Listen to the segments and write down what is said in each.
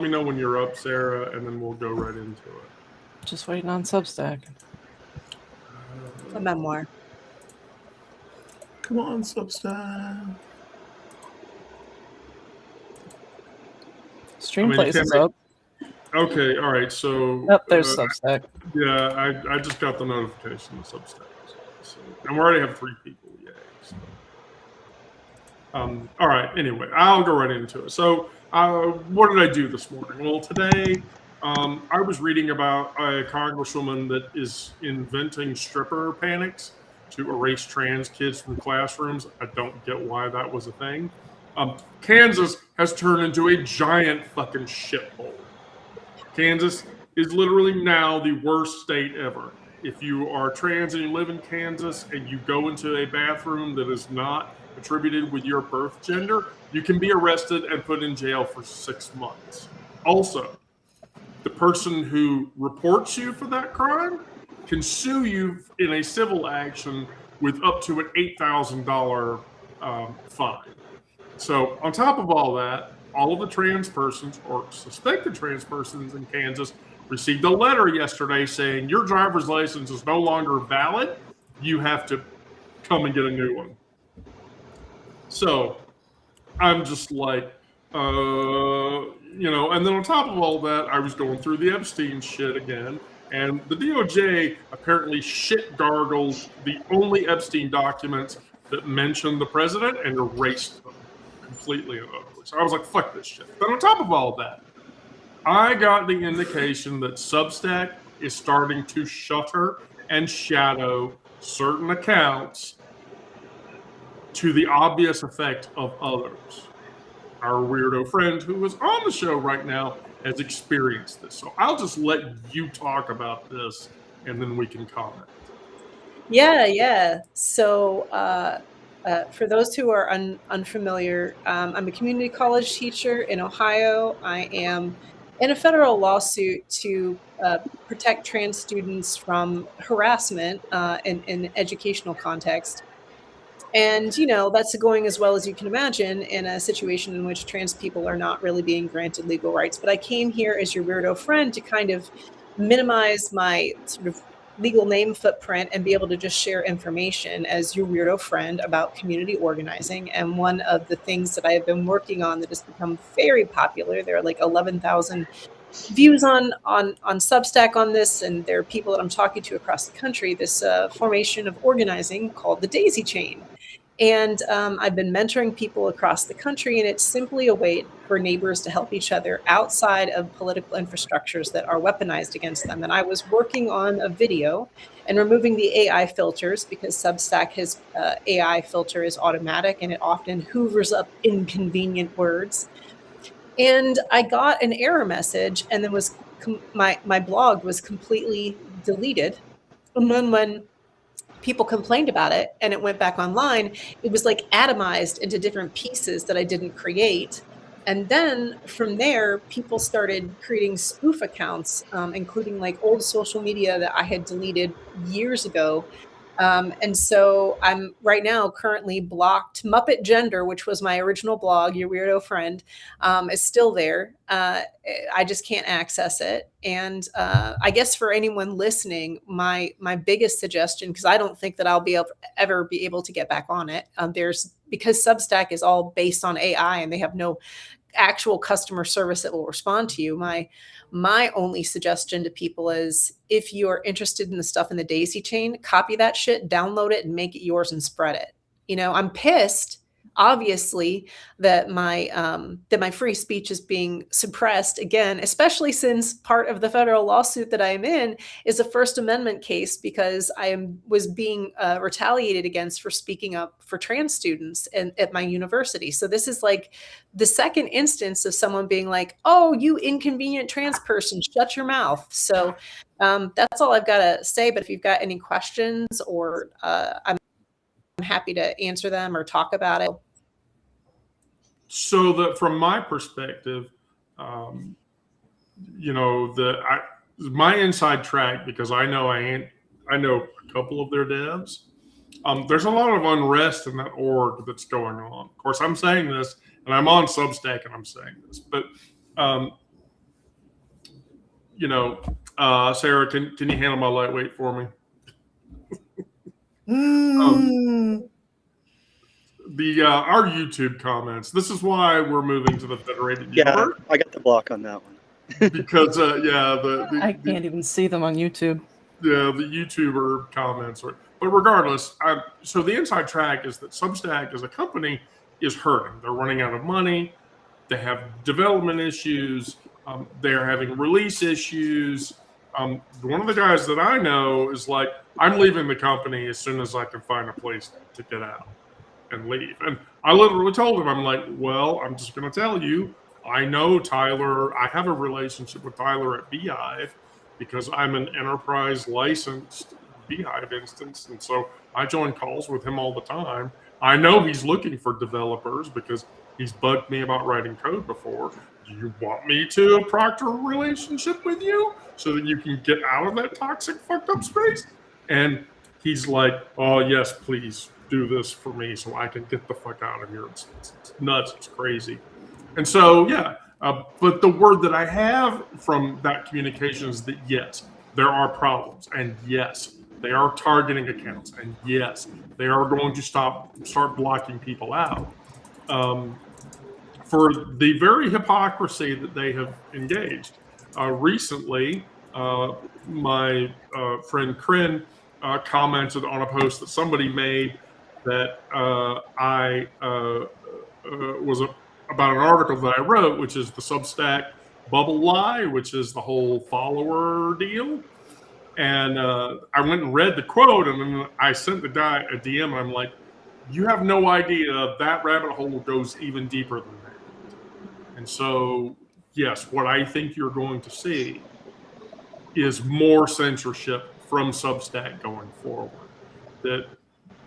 me know when you're up, Sarah, and then we'll go right into it. Just waiting on Substack. A memoir. Come on, Substack. Streamplays is up. Okay, all right. So there's Substack. Yeah, I just got the notification of Substack. So, and we already have 3 people. Yay. So. All right. Anyway, I'll go right into it. So, what did I do this morning? Well, today I was reading about a congresswoman that is inventing stripper panics to erase trans kids from classrooms. I don't get why that was a thing. Kansas has turned into a giant fucking shithole. Kansas is literally now the worst state ever. If you are trans and you live in Kansas and you go into a bathroom that is not attributed with your birth gender, you can be arrested and put in jail for 6 months. Also, the person who reports you for that crime can sue you in a civil action with up to an $8,000 fine. So on top of all that, all of the trans persons or suspected trans persons in Kansas received a letter yesterday saying your driver's license is no longer valid. You have to come and get a new one. So I'm just like, and then on top of all that, I was going through the Epstein shit again. And the DOJ apparently shit gargled the only Epstein documents that mentioned the president and erased them completely and utterly. So I was like, fuck this shit. But on top of all that, I got the indication that Substack is starting to shutter and shadow certain accounts to the obvious effect of others. Our weirdo friend who is on the show right now has experienced this. So I'll just let you talk about this and then we can comment. Yeah. So for those who are unfamiliar, I'm a community college teacher in Ohio. I am in a federal lawsuit to protect trans students from harassment in educational context. And, that's going as well as you can imagine in a situation in which trans people are not really being granted legal rights. But I came here as your weirdo friend to kind of minimize my sort of legal name footprint and be able to just share information as your weirdo friend about community organizing. And one of the things that I have been working on that has become very popular, there are like 11,000 views on Substack on this, and there are people that I'm talking to across the country, this formation of organizing called the Daisy Chain. And I've been mentoring people across the country, and it's simply a way for neighbors to help each other outside of political infrastructures that are weaponized against them. And I was working on a video and removing the AI filters because Substack, his AI filter is automatic, and it often hoovers up inconvenient words. And I got an error message, and then my blog was completely deleted. And then when people complained about it and it went back online, it was like atomized into different pieces that I didn't create. And then from there, people started creating spoof accounts, including like old social media that I had deleted years ago. And so I'm right now currently blocked. Muppet Gender, which was my original blog, your weirdo friend, is still there. I just can't access it. And I guess for anyone listening, my biggest suggestion, because I don't think that I'll ever be able to get back on it, because Substack is all based on AI and they have no actual customer service that will respond to you. My only suggestion to people is if you're interested in the stuff in the Daisy Chain, copy that shit, download it, and make it yours and spread it. I'm pissed, obviously, that my free speech is being suppressed again, especially since part of the federal lawsuit that I am in is a First Amendment case because was being retaliated against for speaking up for trans students at my university. So this is like the second instance of someone being like, "Oh, you inconvenient trans person, shut your mouth." So that's all I've got to say. But if you've got any questions or I'm happy to answer them or talk about it. So that from my perspective, my inside track, because I know a couple of their devs. There's a lot of unrest in that org that's going on. Of course, I'm saying this, and I'm on Substack, and I'm saying this, but Sarah, can you handle my lightweight for me? Our YouTube comments. This is why we're moving to the Federated Universe. I got the block on that one. Because I can't even see them on YouTube. Yeah, the YouTuber comments. But regardless, so the inside track is that Substack as a company is hurting. They're running out of money. They have development issues. They're having release issues. One of the guys that I know is like, I'm leaving the company as soon as I can find a place to get out and leave. And I literally told him, I'm like, well, I'm just going to tell you, I know Tyler. I have a relationship with Tyler at Beehive because I'm an enterprise licensed Beehive instance. And so I join calls with him all the time. I know he's looking for developers because he's bugged me about writing code before. Do you want me to proctor a relationship with you so that you can get out of that toxic, fucked up space? And he's like, oh, yes, please do this for me so I can get the fuck out of here. It's nuts. It's crazy. And so, but the word that I have from that communication is that, yes, there are problems. And yes, they are targeting accounts. And yes, they are going to start blocking people out. For the very hypocrisy that they have engaged. Recently, my friend Kryn commented on a post that somebody made that I was about an article that I wrote, which is the Substack bubble lie, which is the whole follower deal. And I went and read the quote, and then I sent the guy a DM, and I'm like, you have no idea that rabbit hole goes even deeper than that. And so, yes, what I think you're going to see is more censorship from Substack going forward. That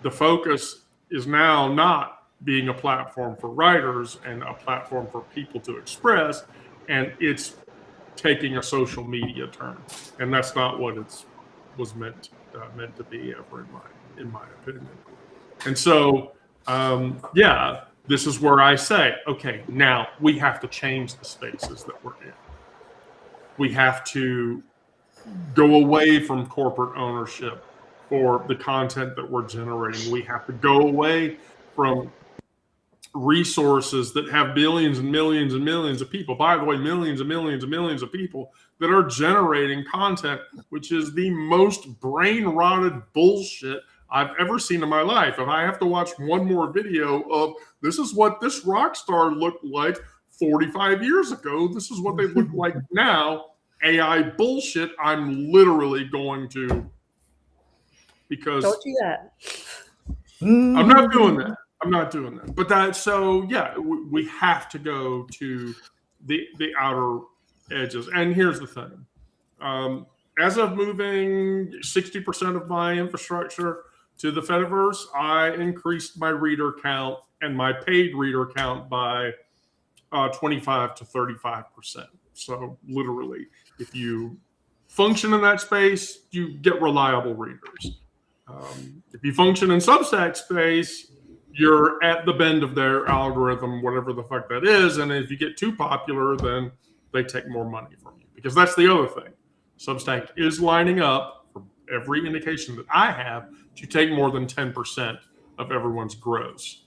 the focus is now not being a platform for writers and a platform for people to express, and it's taking a social media turn, and that's not what it was meant to be ever, in my opinion. And so, this is where I say, okay, now we have to change the spaces that we're in. We have to go away from corporate ownership for the content that we're generating. We have to go away from resources that have billions and millions and millions of people. By the way, millions and millions and millions of people that are generating content, which is the most brain-rotted bullshit I've ever seen in my life. If I have to watch one more video of this is what this rock star looked like 45 years ago, this is what they look like now, AI bullshit, I'm literally going to, because don't do that. I'm not doing that. I'm not doing that. But we have to go to the outer edges. And here's the thing. As of moving 60% of my infrastructure to the Fediverse, I increased my reader count and my paid reader count by 25 to 35%. So literally, if you function in that space, you get reliable readers. If you function in Substack space, you're at the bend of their algorithm, whatever the fuck that is. And if you get too popular, then they take more money from you. Because that's the other thing. Substack is lining up, for every indication that I have, to take more than 10% of everyone's gross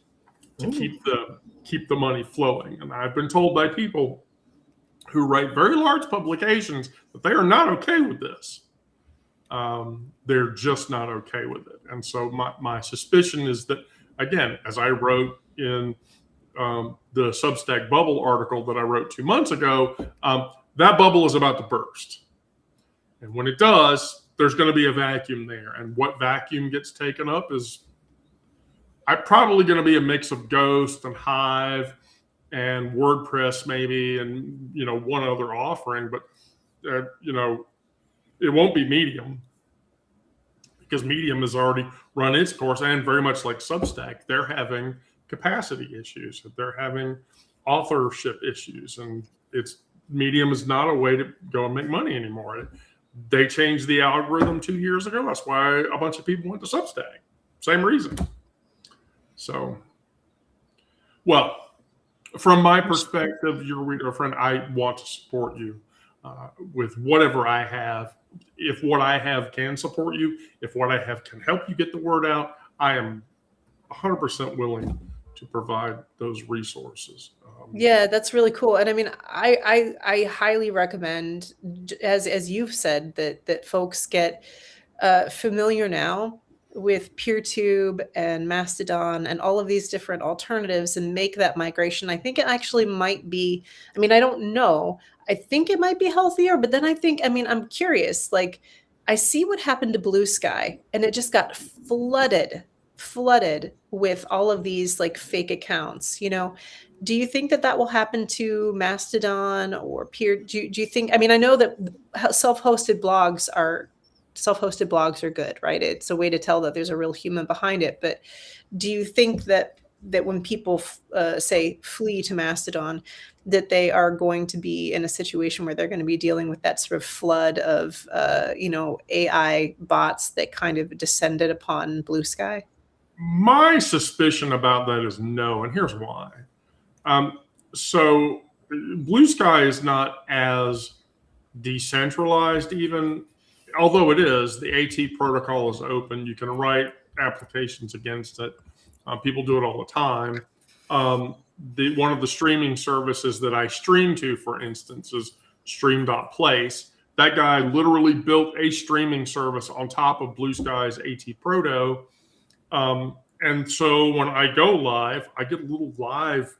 to keep the money flowing. And I've been told by people who write very large publications that they are not okay with this. They're just not okay with it. And so my suspicion is that, again, as I wrote in the Substack bubble article that I wrote 2 months ago, that bubble is about to burst. And when it does, there's going to be a vacuum there. And what vacuum gets taken up is probably going to be a mix of Ghost and Hive and WordPress maybe, and one other offering. But it won't be Medium, because Medium has already run its course, and very much like Substack, they're having capacity issues. They're having authorship issues, and Medium is not a way to go and make money anymore. They changed the algorithm 2 years ago. That's why a bunch of people went to Substack. Same reason. So, well, from my perspective, your reader friend, I want to support you. with whatever I have. If what I have can support you, if what I have can help you get the word out, I am 100% willing to provide those resources. Yeah, that's really cool. And I mean, I highly recommend, as you've said, that folks get familiar now with PeerTube and Mastodon and all of these different alternatives and make that migration. I think it actually might be, I mean, I don't know. I think it might be healthier, but then I think, I mean, I'm curious, like I see what happened to Blue Sky and it just got flooded with all of these like fake accounts, you know. Do you think that will happen to Mastodon or Peer? Do you think, I mean, I know that self-hosted blogs are good, right? It's a way to tell that there's a real human behind it. But do you think that when people say flee to Mastodon, that they are going to be in a situation where they're going to be dealing with that sort of flood of AI bots that kind of descended upon Blue Sky? My suspicion about that is no, and here's why. So Blue Sky is not as decentralized, even although it is. The AT protocol is open. You can write applications against it. People do it all the time. One of the streaming services that I stream to, for instance, is stream.place. That guy literally built a streaming service on top of Blue Sky's AT Proto. And so when I go live, I get a little live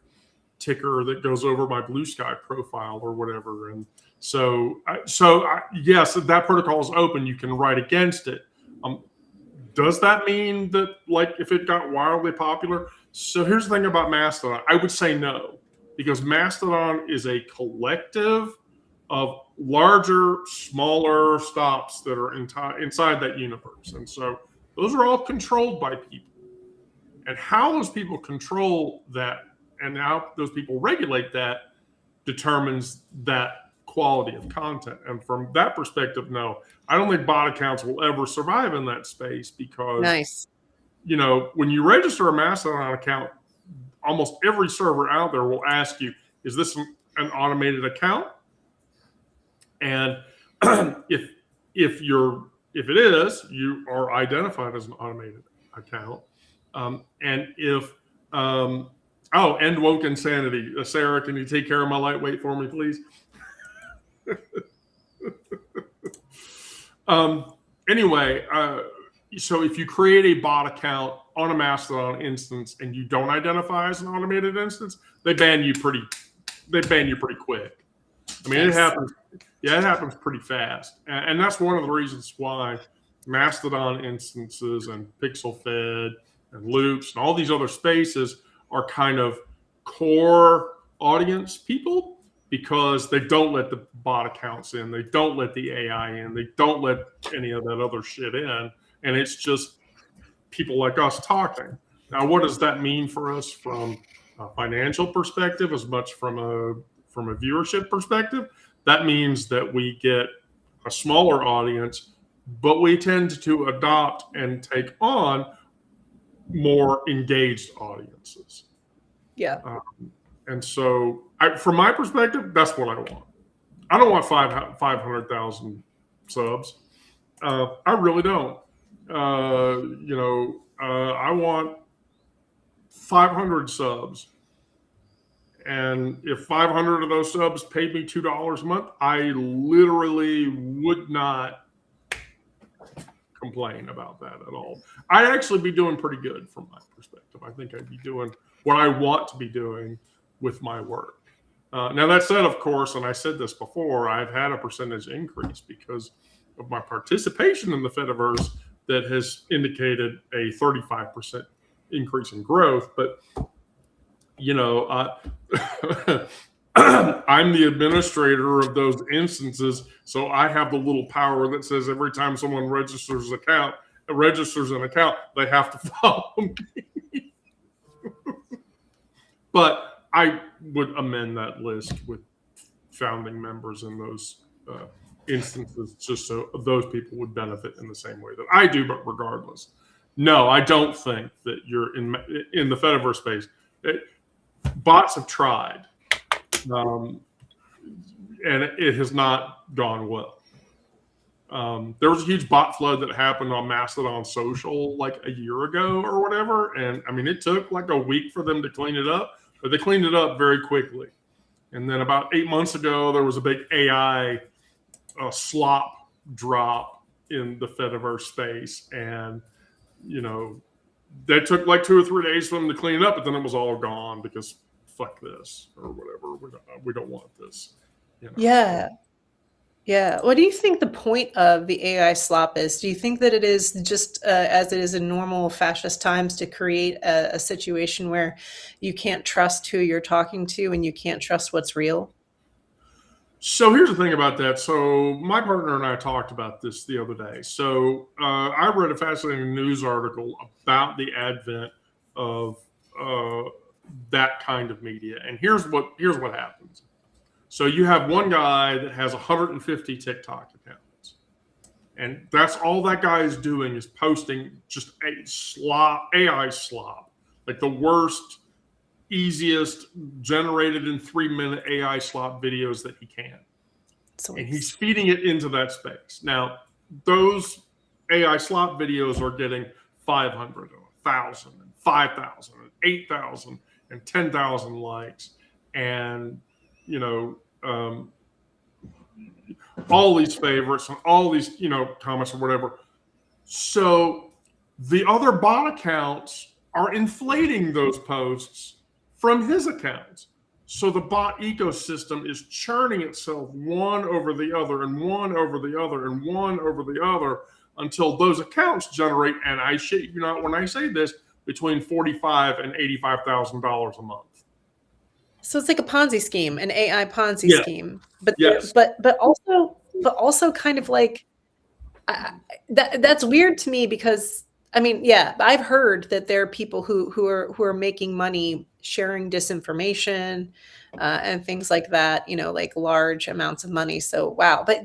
ticker that goes over my Blue Sky profile or whatever. And so yes, that protocol is open. You can write against it. Does that mean that, like, if it got wildly popular? So here's the thing about Mastodon. I would say no, because Mastodon is a collective of larger, smaller stops that are inside that universe. And so those are all controlled by people. And how those people control that and how those people regulate that determines that quality of content. And from that perspective, no, I don't think bot accounts will ever survive in that space because, nice. You know, when you register a Mastodon account, almost every server out there will ask you, is this an automated account? And if it is, you are identified as an automated account. And if end woke insanity. Sarah, can you take care of my lightweight for me, please? Anyway, so if you create a bot account on a Mastodon instance and you don't identify as an automated instance, they ban you pretty quick. I mean, Nice. it happens pretty fast. And that's one of the reasons why Mastodon instances and Pixel Fed and Loops and all these other spaces are kind of core audience people, because they don't let the bot accounts in, they don't let the AI in, they don't let any of that other shit in, and it's just people like us talking. Now, what does that mean for us from a financial perspective, as much from a viewership perspective? That means that we get a smaller audience, but we tend to adopt and take on more engaged audiences. Yeah. And so, from my perspective, that's what I want. I don't want 500,000 subs. I really don't. I want 500 subs. And if 500 of those subs paid me $2 a month, I literally would not complain about that at all. I'd actually be doing pretty good from my perspective. I think I'd be doing what I want to be doing with my work. Now, that said, of course, and I said this before, I've had a percentage increase because of my participation in the Fediverse that has indicated a 35% increase in growth. But, I'm the administrator of those instances, so I have the little power that says every time someone registers an account, they have to follow me. But I would amend that list with founding members in those instances, just so those people would benefit in the same way that I do. But regardless, no, I don't think that you're in the Fediverse space. Bots have tried. and it has not gone well. There was a huge bot flood that happened on Mastodon Social like a year ago or whatever. And I mean, it took like a week for them to clean it up, but they cleaned it up very quickly. And then about 8 months ago, there was a big AI slop drop in the Fediverse space. And, you know, that took like 2 or 3 days for them to clean it up, but then it was all gone because fuck this or whatever. We don't want this. You know? Yeah. Yeah. What do you think the point of the AI slop is? Do you think that it is just as it is in normal fascist times to create a situation where you can't trust who you're talking to and you can't trust what's real? So here's the thing about that. So my partner and I talked about this the other day. So I read a fascinating news article about the advent of that kind of media. And here's what happens. So you have one guy that has 150 TikTok accounts, and that's all that guy is doing is posting just AI slop, like the worst, easiest, generated in 3-minute AI slop videos that he can. And he's feeding it into that space. Now, those AI slop videos are getting 500, 1,000, 5,000, 8,000, and 10,000 likes. And you know, all these favorites and all these, you know, comments or whatever. So the other bot accounts are inflating those posts from his accounts. So the bot ecosystem is churning itself one over the other and one over the other and one over the other until those accounts generate, and I shit you not when I say this, between $45,000 and $85,000 a month. So it's like a Ponzi scheme, an AI Ponzi scheme, but yes. but also kind of like that's weird to me because I mean, yeah, I've heard that there are people who are making money sharing disinformation and things like that, you know, like large amounts of money. So wow, but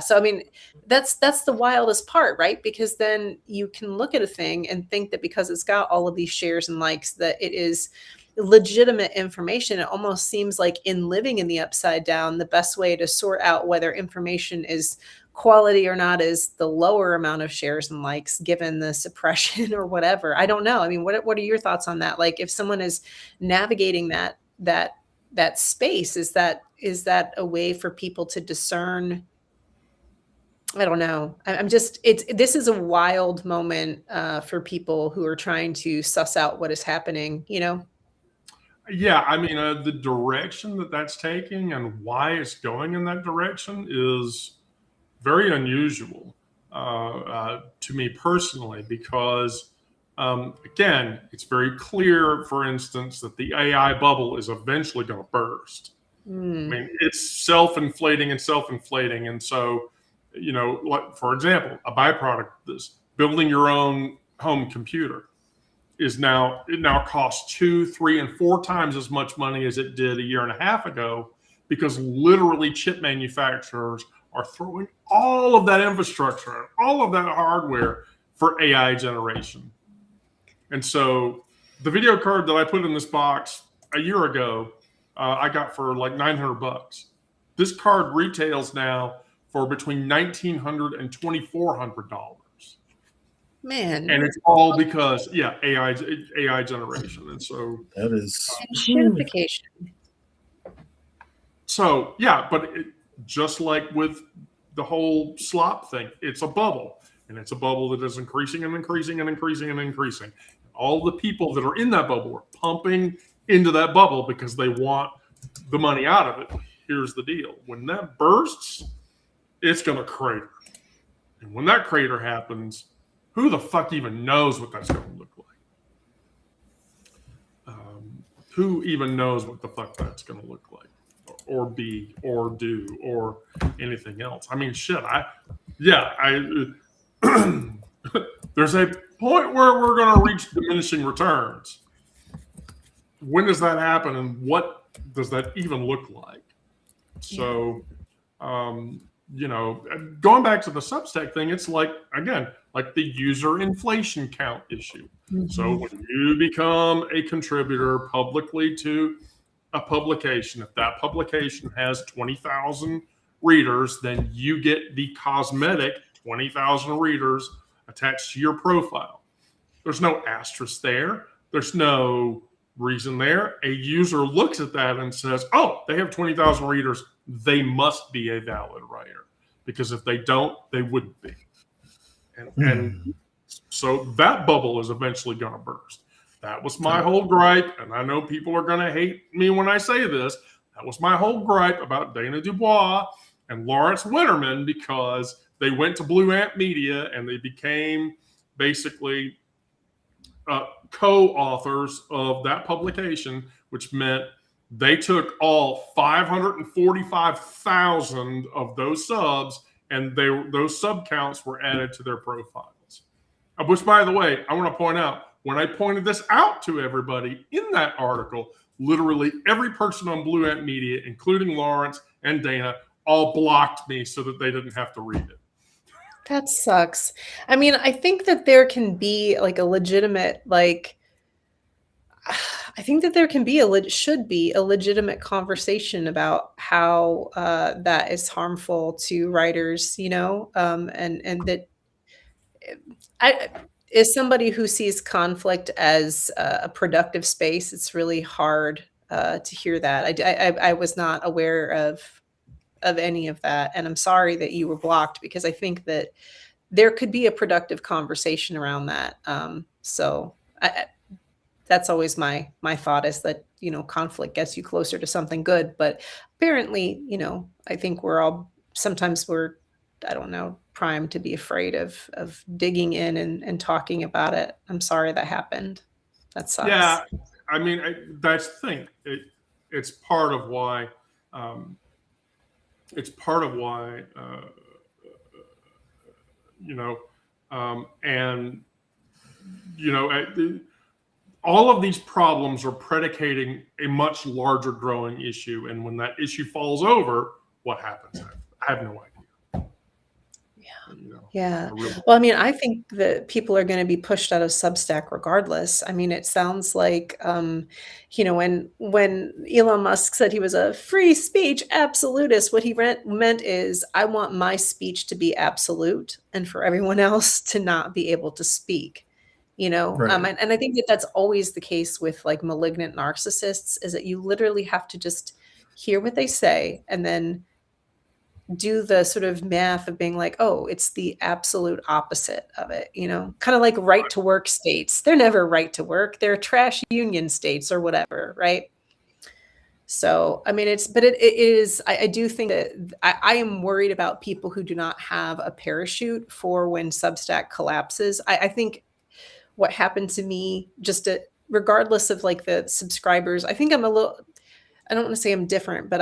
so I mean, that's the wildest part, right? Because then you can look at a thing and think that because it's got all of these shares and likes that it is legitimate information. It almost seems like in living in the upside down, the best way to sort out whether information is quality or not is the lower amount of shares and likes given the suppression or whatever. I don't know. I mean, what are your thoughts on that? Like if someone is navigating that space, is that a way for people to discern? I don't know. This is a wild moment for people who are trying to suss out what is happening, you know? Yeah, I mean, the direction that that's taking and why it's going in that direction is very unusual to me personally, because, again, it's very clear, for instance, that the AI bubble is eventually going to burst. I mean, it's self-inflating. And so, you know, like, for example, a byproduct of this, building your own home computer it now costs 2, 3, and 4 times as much money as it did a year and a half ago, because literally chip manufacturers are throwing all of that infrastructure and all of that hardware for AI generation. And so the video card that I put in this box a year ago, I got for like $900. This card retails now for between $1,900 and $2,400. Man. And it's all because, AI generation. And so that is shitification. So, yeah, but just like with the whole slop thing, it's a bubble. And it's a bubble that is increasing and increasing and increasing and increasing. All the people that are in that bubble are pumping into that bubble because they want the money out of it. Here's the deal. When that bursts, it's going to crater. And when that crater happens, who the fuck even knows what that's going to look like? Who even knows what the fuck that's going to look like, or be, or do, or anything else? I mean, shit. There's a point where we're going to reach diminishing returns. When does that happen, and what does that even look like? So, you know, going back to the Substack thing, it's like, again, like the user inflation count issue. So when you become a contributor publicly to a publication, if that publication has 20,000 readers, then you get the cosmetic 20,000 readers attached to your profile. There's no asterisk there. There's no reason there. A user looks at that and says, oh, they have 20,000 readers. They must be a valid writer. Because if they don't, they wouldn't be. And so that bubble is eventually going to burst. That was my whole gripe. And I know people are going to hate me when I say this. That was my whole gripe about Dana Dubois and Lawrence Winterman, because they went to Blue Ant Media and they became basically co-authors of that publication, which meant they took all 545,000 of those subs, and those sub counts were added to their profiles. Which, by the way, I want to point out, when I pointed this out to everybody in that article, literally every person on Blue Ant Media, including Lawrence and Dana, all blocked me so that they didn't have to read it. That sucks. I mean, I think that there can be like a legitimate, like, I think that there can be should be a legitimate conversation about how that is harmful to writers, you know, and that I, as somebody who sees conflict as a productive space, it's really hard to hear that. I was not aware of any of that, and I'm sorry that you were blocked, because I think that there could be a productive conversation around that. So that's always my thought, is that, you know, conflict gets you closer to something good. But apparently, you know, I think sometimes we're, I don't know, primed to be afraid of digging in and talking about it. I'm sorry that happened. That sucks. Yeah, I mean, that's the thing. It's part of why. It's part of why. And you know, all of these problems are predicating a much larger growing issue, and when that issue falls over, what happens? I have no idea. Yeah. Well, I mean, I think that people are going to be pushed out of Substack regardless. I mean, it sounds like, you know, when Elon Musk said he was a free speech absolutist, what he meant is, I want my speech to be absolute and for everyone else to not be able to speak, you know? Right. And I think that that's always the case with like malignant narcissists, is that you literally have to just hear what they say and then do the sort of math of being like, oh, it's the absolute opposite of it, you know, kind of like right to work states. They're never right to work. They're trash union states or whatever. Right. So, I mean, it is, I do think that I am worried about people who do not have a parachute for when Substack collapses. I think what happened to me, regardless of like the subscribers, I think I don't want to say I'm different, but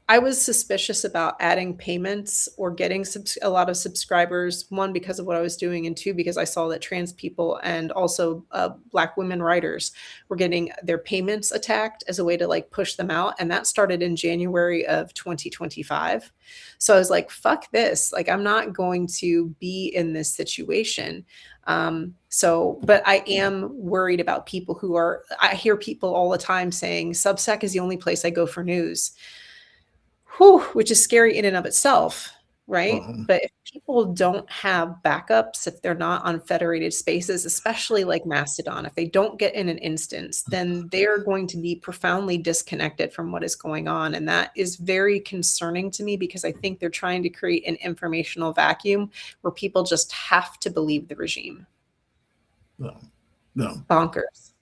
I was suspicious about adding payments or getting a lot of subscribers, one, because of what I was doing, and two, because I saw that trans people and also Black women writers were getting their payments attacked as a way to like push them out. And that started in January of 2025. So I was like, fuck this. Like, I'm not going to be in this situation. But I am worried about people I hear people all the time saying Substack is the only place I go for news. Which is scary in and of itself, right? But if people don't have backups, if they're not on federated spaces, especially like Mastodon, if they don't get in an instance, then they're going to be profoundly disconnected from what is going on. And that is very concerning to me, because I think they're trying to create an informational vacuum where people just have to believe the regime. No. Bonkers.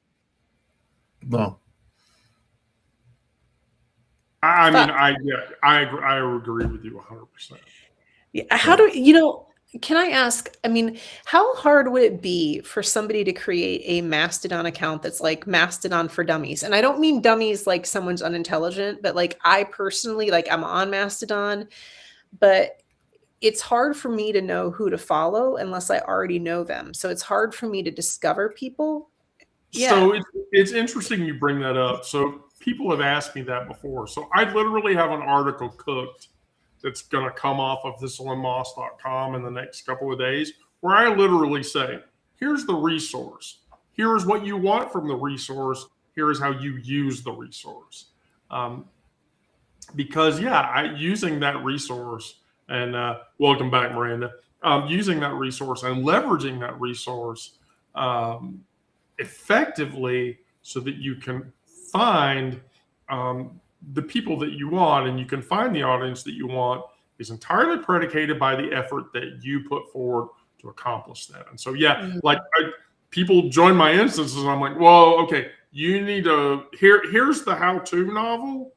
No. I mean, I agree with you 100%. Yeah. How do you know? Can I ask? I mean, how hard would it be for somebody to create a Mastodon account that's like Mastodon for dummies? And I don't mean dummies like someone's unintelligent, but like I personally, like I'm on Mastodon, but it's hard for me to know who to follow unless I already know them. So it's hard for me to discover people. Yeah. So it's interesting you bring that up. So people have asked me that before. So I literally have an article cooked that's going to come off of thislandmoss.com in the next couple of days, where I literally say, here's the resource. Here's what you want from the resource. Here is how you use the resource. Because using that resource, and welcome back, Miranda. Using that resource and leveraging that resource effectively so that you can find the people that you want and you can find the audience that you want is entirely predicated by the effort that you put forward to accomplish that. And so, people join my instances and I'm like, well, okay, you need to, here's the how-to novel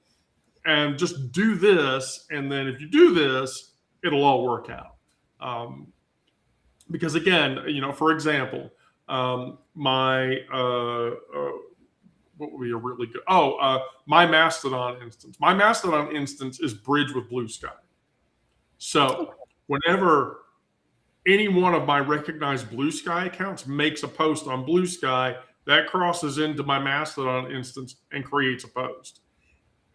and just do this. And then if you do this, it'll all work out. Because again, for example, my what would be a really good? My Mastodon instance. My Mastodon instance is bridged with Blue Sky. So whenever any one of my recognized Blue Sky accounts makes a post on Blue Sky, that crosses into my Mastodon instance and creates a post.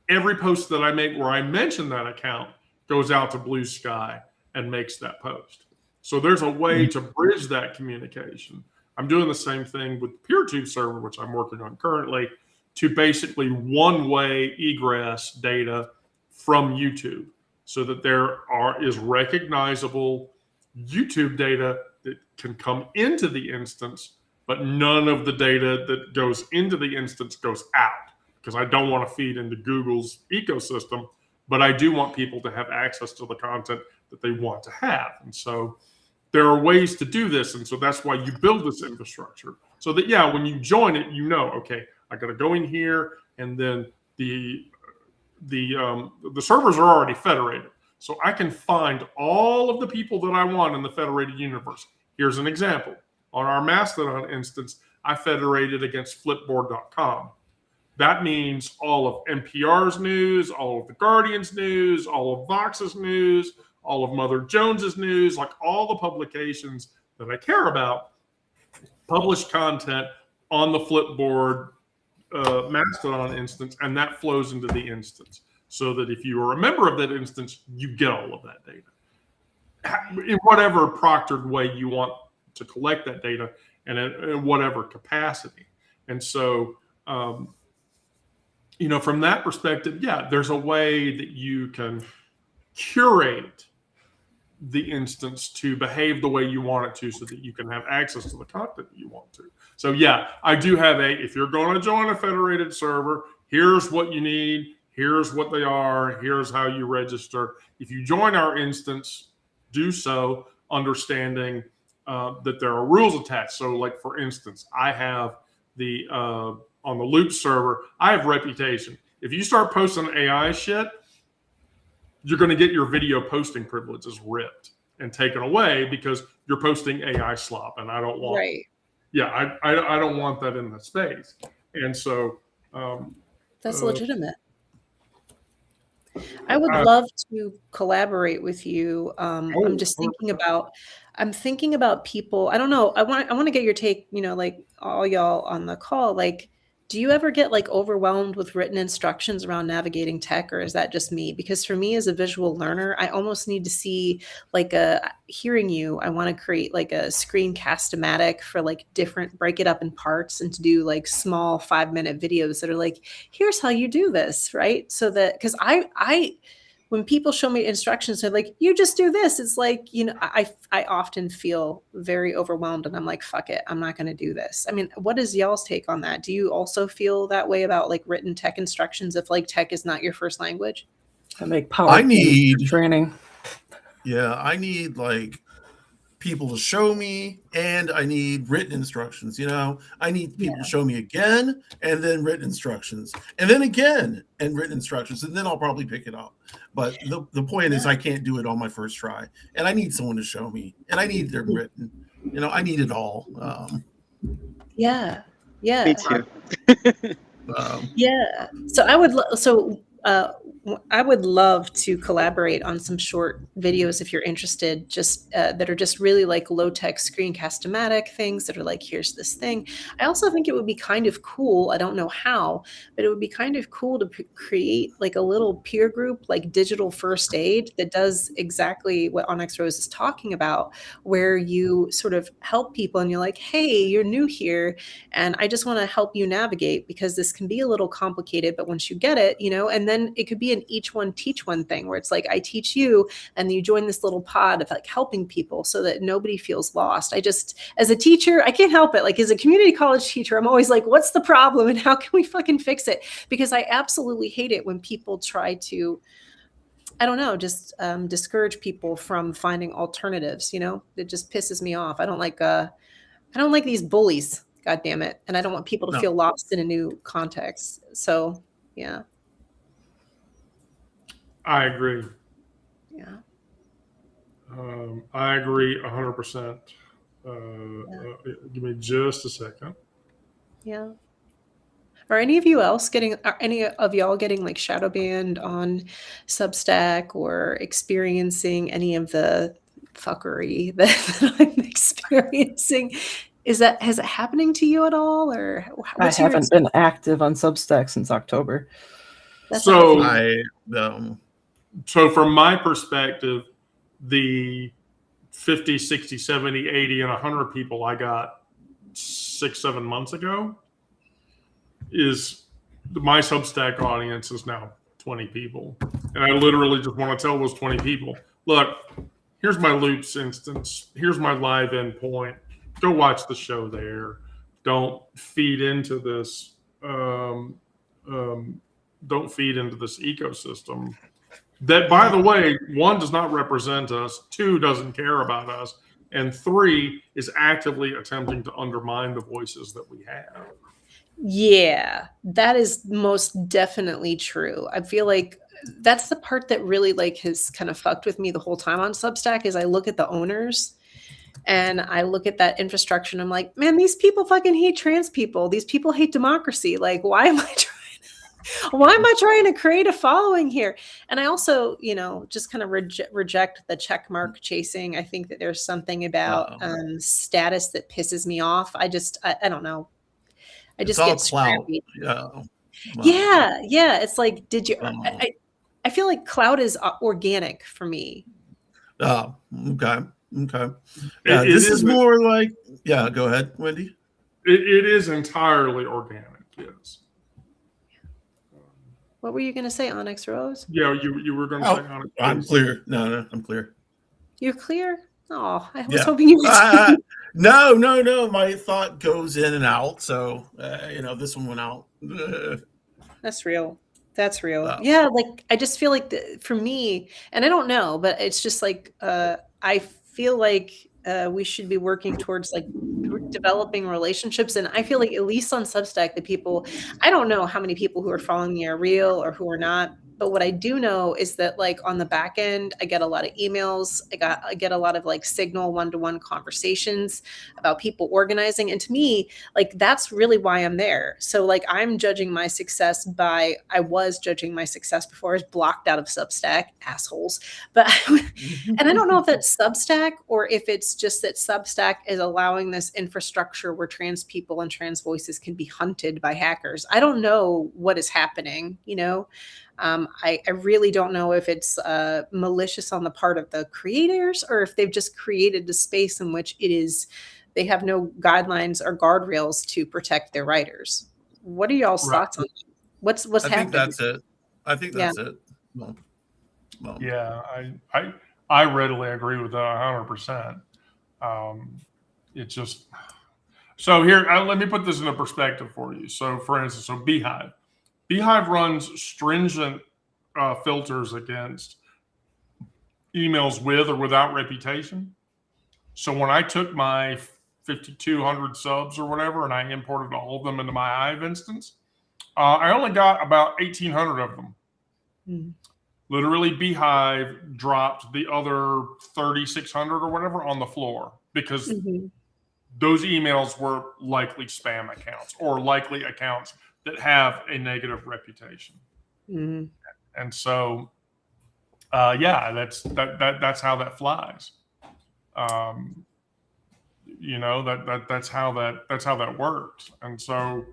Every post that I make where I mention that account goes out to Blue Sky and makes that post. So there's a way to bridge that communication. I'm doing the same thing with the PeerTube server, which I'm working on currently, to basically one-way egress data from YouTube so that there is recognizable YouTube data that can come into the instance, but none of the data that goes into the instance goes out, because I don't want to feed into Google's ecosystem, but I do want people to have access to the content that they want to have. And so there are ways to do this. And so that's why you build this infrastructure so that, when you join it, okay, I got to go in here, and then the servers are already federated. So I can find all of the people that I want in the federated universe. Here's an example. On our Mastodon instance, I federated against flipboard.com. That means all of NPR's news, all of The Guardian's news, all of Vox's news, all of Mother Jones's news, like all the publications that I care about, publish content on the Flipboard Mastodon instance, and that flows into the instance. So that if you are a member of that instance, you get all of that data in whatever proctored way you want to collect that data, and in whatever capacity. And so, from that perspective, there's a way that you can curate the instance to behave the way you want it to so that you can have access to the content that you want to. So, I do have if you're going to join a federated server, here's what you need. Here's what they are. Here's how you register. If you join our instance, do so understanding that there are rules attached. So, like, for instance, I have on the Loop server, I have reputation. If you start posting AI shit, you're going to get your video posting privileges ripped and taken away because you're posting AI slop, and I don't want. Right. Yeah, I don't want that in the space, and so that's legitimate. I would love to collaborate with you. I'm just thinking about people. I don't know. I want to get your take, like all y'all on the call. Like, do you ever get like overwhelmed with written instructions around navigating tech, or is that just me? Because for me as a visual learner, I almost need to see like hearing you. I want to create like a screencast-o-matic for like break it up in parts and to do like small 5-minute videos that are like, here's how you do this, right? So that, because I when people show me instructions, they're like, you just do this. It's like, I often feel very overwhelmed and I'm like, fuck it, I'm not going to do this. I mean, what is y'all's take on that? Do you also feel that way about like written tech instructions if like tech is not your first language? I make PowerPoint training. Yeah, I need like people to show me, and I need written instructions. I need people to show me again, and then written instructions, and then again, and written instructions, and then I'll probably pick it up. But the point is, I can't do it on my first try, and I need someone to show me, and I need them written. I need it all. Yeah. Me too. Yeah. So I would. So I would love to collaborate on some short videos if you're interested, just that are just really like low tech screencast-o-matic things that are like, here's this thing. I also think it would be kind of cool. I don't know how, but it would be kind of cool to create like a little peer group, like digital first aid that does exactly what Onyx Rose is talking about, where you sort of help people and you're like, hey, you're new here, and I just want to help you navigate because this can be a little complicated, but once you get it, and then it could be an each one teach one thing where it's like, I teach you and you join this little pod of like helping people so that nobody feels lost. I just, as a teacher, I can't help it. Like as a community college teacher, I'm always like, what's the problem and how can we fucking fix it? Because I absolutely hate it when people try to, I don't know, just discourage people from finding alternatives. It just pisses me off. I don't like these bullies. God damn it. And I don't want people to feel lost in a new context. So, yeah. I agree. Yeah. I agree 100%. Give me just a second. Yeah. Are any of y'all getting like shadow banned on Substack or experiencing any of the fuckery that I'm experiencing? Is it happening to you at all, or I haven't been active on Substack since October. So from my perspective, the 50, 60, 70, 80, and 100 people I got 6-7 months ago is my Substack audience is now 20 people. And I literally just want to tell those 20 people, look, here's my loops instance. Here's my live endpoint. Go watch the show there. Don't feed into this. Don't feed into this ecosystem. That, by the way, 1, does not represent us. 2, doesn't care about us. And 3, is actively attempting to undermine the voices that we have. Yeah, that is most definitely true. I feel like that's the part that really like has kind of fucked with me the whole time on Substack is I look at the owners and I look at that infrastructure and I'm like, man, these people fucking hate trans people. These people hate democracy. Like, why am I trying to create a following here? And I also, just kind of reject the check mark chasing. I think that there's something about status that pisses me off. I don't know. I just get scrappy. Yeah. It's like, I feel like cloud is organic for me. Oh, okay. Yeah, this is more like, go ahead, Wendy. It is entirely organic, yes. What were you going to say, Onyx Rose? Yeah, you were going to say Onyx Rose. I'm clear. No, I'm clear. You're clear? Oh, I was hoping you would. No. My thought goes in and out. So, this one went out. That's real. Yeah, like I just feel like for me, and I don't know, but it's just like I feel like we should be working towards like developing relationships. And I feel like at least on Substack, the people, I don't know how many people who are following me are real or who are not. But what I do know is that like on the back end, I get a lot of emails. I get a lot of like Signal one-to-one conversations about people organizing. And to me, like that's really why I'm there. So like I was judging my success before I was blocked out of Substack, assholes. But and I don't know if that's Substack or if it's just that Substack is allowing this infrastructure where trans people and trans voices can be hunted by hackers. I don't know what is happening, I really don't know if it's malicious on the part of the creators or if they've just created a space in which they have no guidelines or guardrails to protect their writers. What are y'all's thoughts on that? What's happening? I think that's it. Well. Yeah, I readily agree with that 100%. It just so here. Let me put this into perspective for you. So, for instance, Beehive. Beehive runs stringent filters against emails with or without reputation. So when I took my 5,200 subs or whatever, and I imported all of them into my Hive instance, I only got about 1,800 of them. Mm. Literally, Beehive dropped the other 3,600 or whatever on the floor because those emails were likely spam accounts or likely accounts that have a negative reputation. Mm-hmm. And so, yeah, that's how that flies. You know, that's how that works. And so,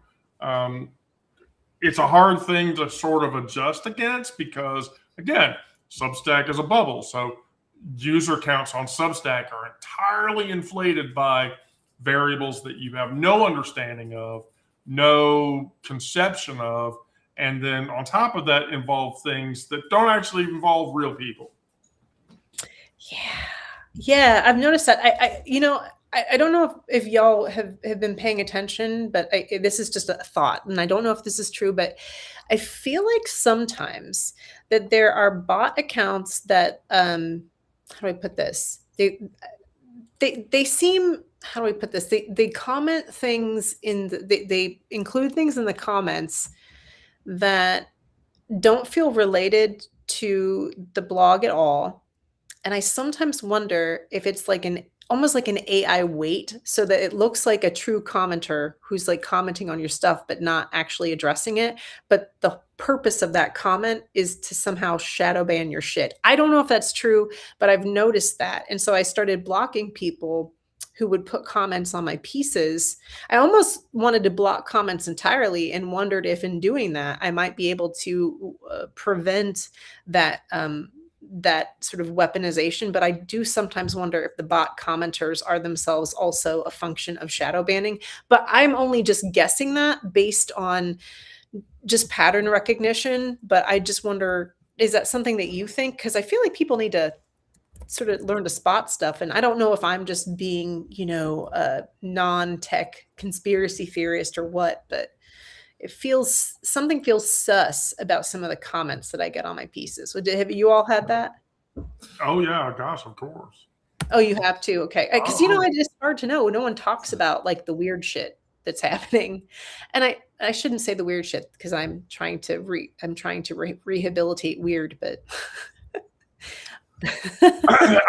it's a hard thing to sort of adjust against because, again, Substack is a bubble. So user counts on Substack are entirely inflated by variables that you have no understanding of, no conception of, and then on top of that involve things that don't actually involve real people. Yeah, I've noticed that. I don't know if y'all have been paying attention, but this is just a thought, and I don't know if this is true, but I feel like sometimes that there are bot accounts that how do I put this? They seem, how do I put this? They comment things they include things in the comments that don't feel related to the blog at all. And I sometimes wonder if it's like almost like an AI weight so that it looks like a true commenter who's like commenting on your stuff, but not actually addressing it. But the purpose of that comment is to somehow shadow ban your shit. I don't know if that's true, but I've noticed that. And so I started blocking people who would put comments on my pieces. I almost wanted to block comments entirely and wondered if in doing that, I might be able to prevent that that sort of weaponization. But I do sometimes wonder if the bot commenters are themselves also a function of shadow banning. But I'm only just guessing that based on just pattern recognition. But I just wonder, is that something that you think? Because I feel like people need to sort of learn to spot stuff. And I don't know if I'm just being, a non-tech conspiracy theorist or what, but something feels sus about some of the comments that I get on my pieces. So have you all had that? Oh yeah, gosh, of course. Oh, you have to. Okay. Because, it's hard to know. No one talks about like the weird shit that's happening. And I shouldn't say the weird shit because I'm trying to rehabilitate weird, but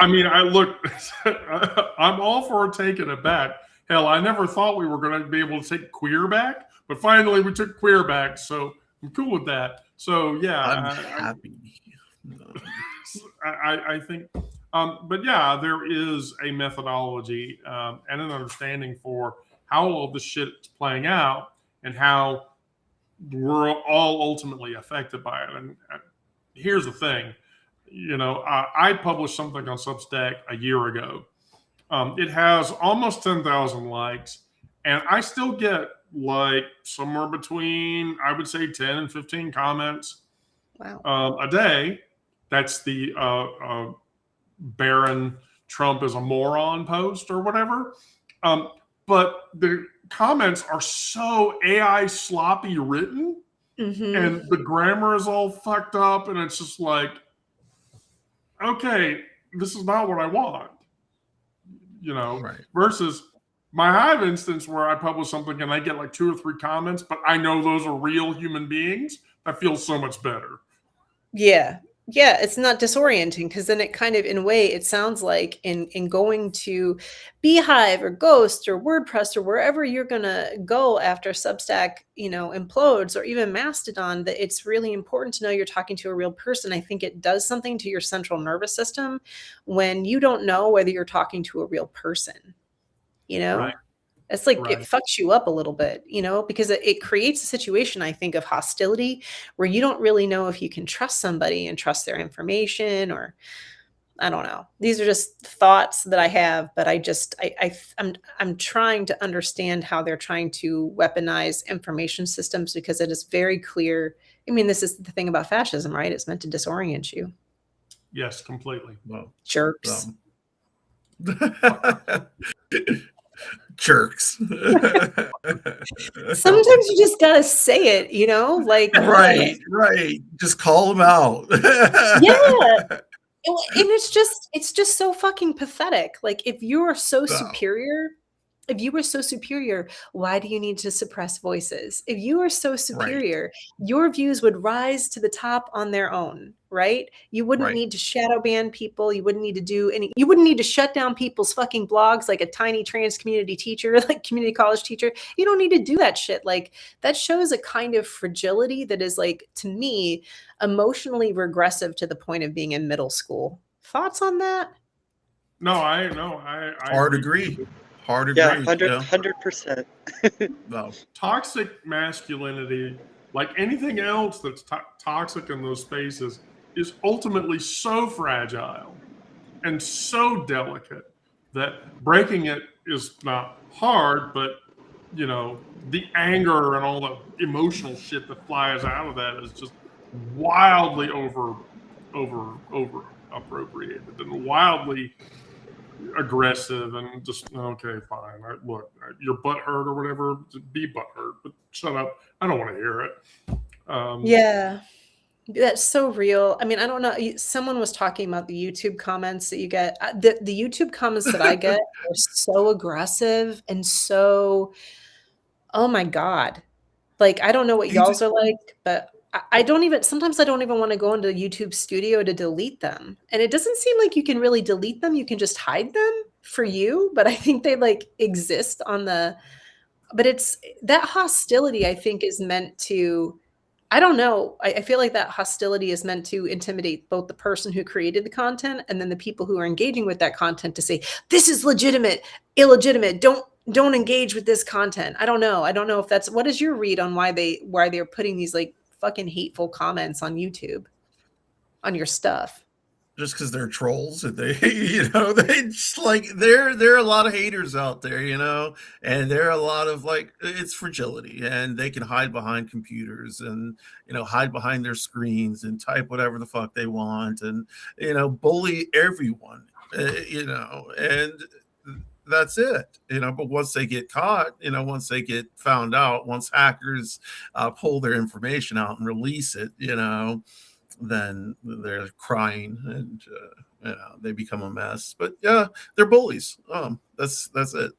I mean, I'm all for taking it back. Hell, I never thought we were going to be able to take queer back, but finally we took queer back, so I'm cool with that. So yeah, I'm happy. I think, but yeah, there is a methodology and an understanding for how all this shit is playing out and how we're all ultimately affected by it. And here's the thing. I published something on Substack a year ago. It has almost 10,000 likes, and I still get like somewhere between, I would say, 10 and 15 comments a day. That's the Baron Trump is a moron post or whatever. But the comments are so AI sloppy written, and the grammar is all fucked up, and it's just like, okay, this is not what I want, right. Versus my Hive instance where I publish something and I get like 2 or 3 comments, but I know those are real human beings. That feels so much better. Yeah. Yeah, it's not disorienting because then it kind of, in a way, it sounds like in going to Beehive or Ghost or WordPress or wherever you're going to go after Substack, implodes, or even Mastodon, that it's really important to know you're talking to a real person. I think it does something to your central nervous system when you don't know whether you're talking to a real person, Right. It's like It fucks you up a little bit, because it creates a situation, I think, of hostility where you don't really know if you can trust somebody and trust their information, or I don't know. These are just thoughts that I have, but I'm trying to understand how they're trying to weaponize information systems, because it is very clear. I mean, this is the thing about fascism, right? It's meant to disorient you. Yes, completely. Well, jerks. Jerks. Sometimes you just gotta say it, like right. Just call them out. Yeah. And it's just so fucking pathetic. Like, if you are so superior, if you were so superior, why do you need to suppress voices? If you are so superior, your views would rise to the top on their own. right? You wouldn't Right. need to shadow ban people. You wouldn't need to do any, you wouldn't need to shut down people's fucking blogs like a tiny trans community teacher, like community college teacher. You don't need to do that shit. Like that shows a kind of fragility that is like, to me, emotionally regressive to the point of being in middle school. Thoughts on that? No, I Hard agree. agree. Hard Yeah, agree. 100%. No. Toxic masculinity, like anything else that's toxic in those spaces, is ultimately so fragile and so delicate that breaking it is not hard, but you know, the anger and all the emotional shit that flies out of that is just wildly over appropriated and wildly aggressive and just okay, fine. Look, your butt hurt or whatever, be butt hurt, but shut up. I don't want to hear it. Yeah, that's so real. I mean, I don't know. Someone was talking about the YouTube comments that you get. The YouTube comments that I get are so aggressive and so, oh my God. Like, I don't know what y'all's are like, but I don't even, sometimes I don't even want to go into YouTube Studio to delete them. And it doesn't seem like you can really delete them. You can just hide them for you. But I think they like exist on the, but it's that hostility, I think, is meant to, I don't know. I feel like that hostility is meant to intimidate both the person who created the content and then the people who are engaging with that content to say, this is legitimate, illegitimate. Don't engage with this content. I don't know. I don't know if that's, what is your read on why they're putting these like fucking hateful comments on YouTube on your stuff? Just because they're trolls and they, they just like, there are a lot of haters out there, and there are a lot of like, it's fragility, and they can hide behind computers and, hide behind their screens and type whatever the fuck they want and, bully everyone, and that's it, but once they get caught, once they get found out, once hackers pull their information out and release it, then they're crying and they become a mess. But yeah, they're bullies. That's it.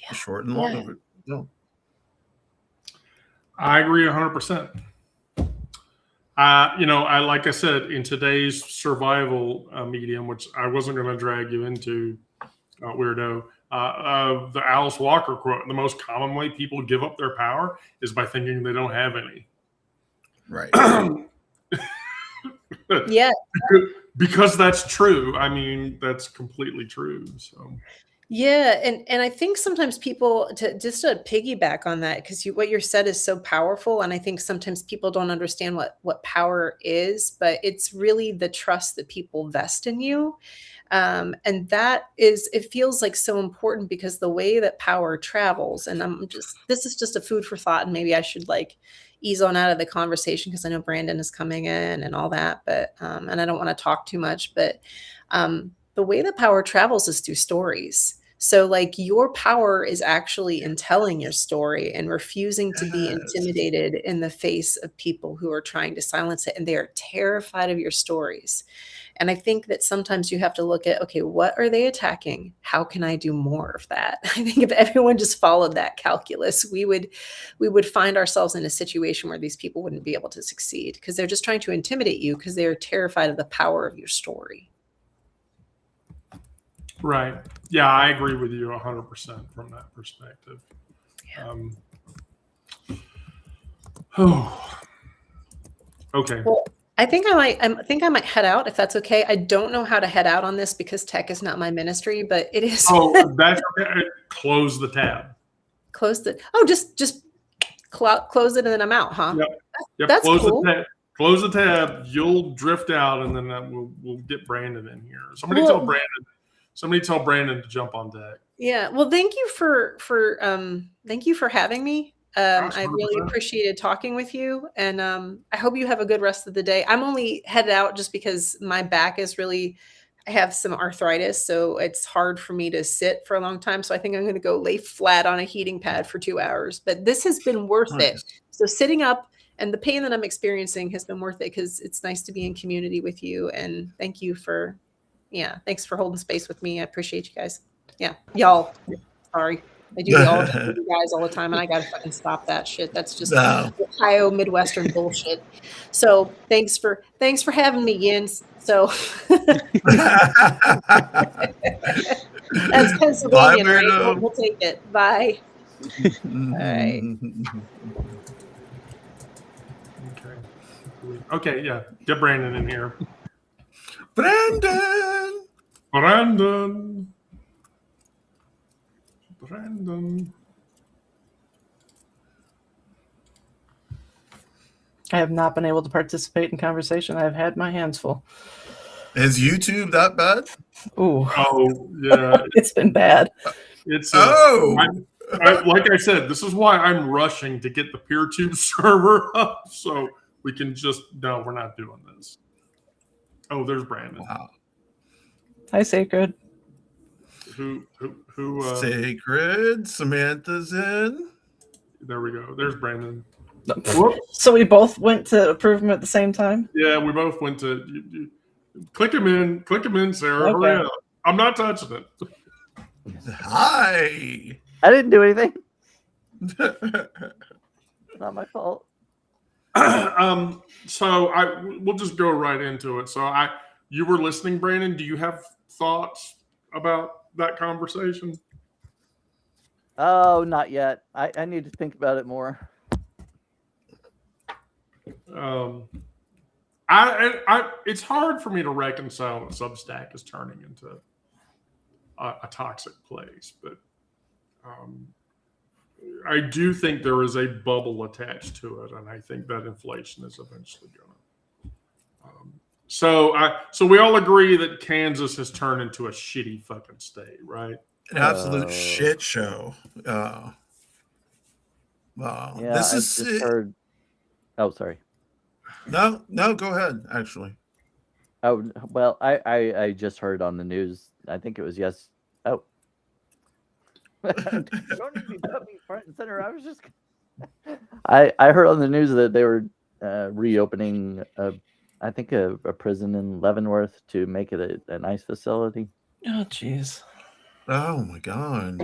Yeah. Short and long of it. No. I agree 100%. Like I said, in today's survival medium, which I wasn't going to drag you into, weirdo, the Alice Walker quote: the most common way people give up their power is by thinking they don't have any. Right. Yeah, because that's true. I mean, that's completely true. So yeah, and I think sometimes people, to piggyback on that, because what you said is so powerful, and I think sometimes people don't understand what power is, but it's really the trust that people vest in you. And that is, it feels like so important because the way that power travels, and this is just a food for thought, and maybe I should like ease on out of the conversation because I know Brandon is coming in and all that, but, and I don't want to talk too much, but, the way that power travels is through stories. So like your power is actually in telling your story and refusing to be intimidated in the face of people who are trying to silence it. And they are terrified of your stories. And I think that sometimes you have to look at, okay, what are they attacking? How can I do more of that? I think if everyone just followed that calculus, we would find ourselves in a situation where these people wouldn't be able to succeed because they're just trying to intimidate you because they're terrified of the power of your story. Right. Yeah, I agree with you 100% from that perspective. Yeah. Okay. Well, I think I might head out if that's okay. I don't know how to head out on this because tech is not my ministry, but it is. Oh, that's okay. Close the tab. Close close it and then I'm out, huh? Yep. That's close cool. The tab. Close the tab. You'll drift out, and then we'll get Brandon in here. Somebody tell Brandon to jump on deck. Yeah. Well, thank you for having me. I really appreciated talking with you, and I hope you have a good rest of the day. I'm only headed out just because my back is really, I have some arthritis, so it's hard for me to sit for a long time. So I think I'm going to go lay flat on a heating pad for 2 hours. But this has been worth it. So sitting up and the pain that I'm experiencing has been worth it because it's nice to be in community with you. And thank you for, thanks for holding space with me. I appreciate you guys. Yeah, y'all. Sorry. I do the all guys all the time, and I gotta fucking stop that shit. That's just No. Ohio Midwestern bullshit. So thanks for having me, Yins. So that's Pennsylvania, right? We'll take it. Bye. All right. Okay, yeah. Get Brandon in here. Brandon. I have not been able to participate in conversation. I've had my hands full. Is YouTube that bad? Ooh. Oh, yeah. It's been bad. It's like I said, this is why I'm rushing to get the PeerTube server up so we can just no, we're not doing this. Oh, there's Brandon. Wow. Hi, Sacred. Who Sacred, Samantha's in. There we go. There's Brandon. So we both went to approve him at the same time? Yeah, we both went to click him in, Sarah. Okay. Hurry up. I'm not touching it. Hi. I didn't do anything. Not my fault. So we'll just go right into it. So you were listening, Brandon. Do you have thoughts about that conversation? Oh, not yet. I need to think about it more. It's hard for me to reconcile that Substack is turning into a toxic place, but I do think there is a bubble attached to it, and I think that inflation is eventually going to. So we all agree that Kansas has turned into a shitty fucking state, right? An absolute shit show. Yeah, This I is just heard. Oh, sorry. No, go ahead. Actually. Oh well, I just heard on the news. I think it was yes. Oh. Don't even put me front and center. I was just. I heard on the news that they were reopening I think a prison in Leavenworth to make it a nice facility. Oh, jeez. Oh my God.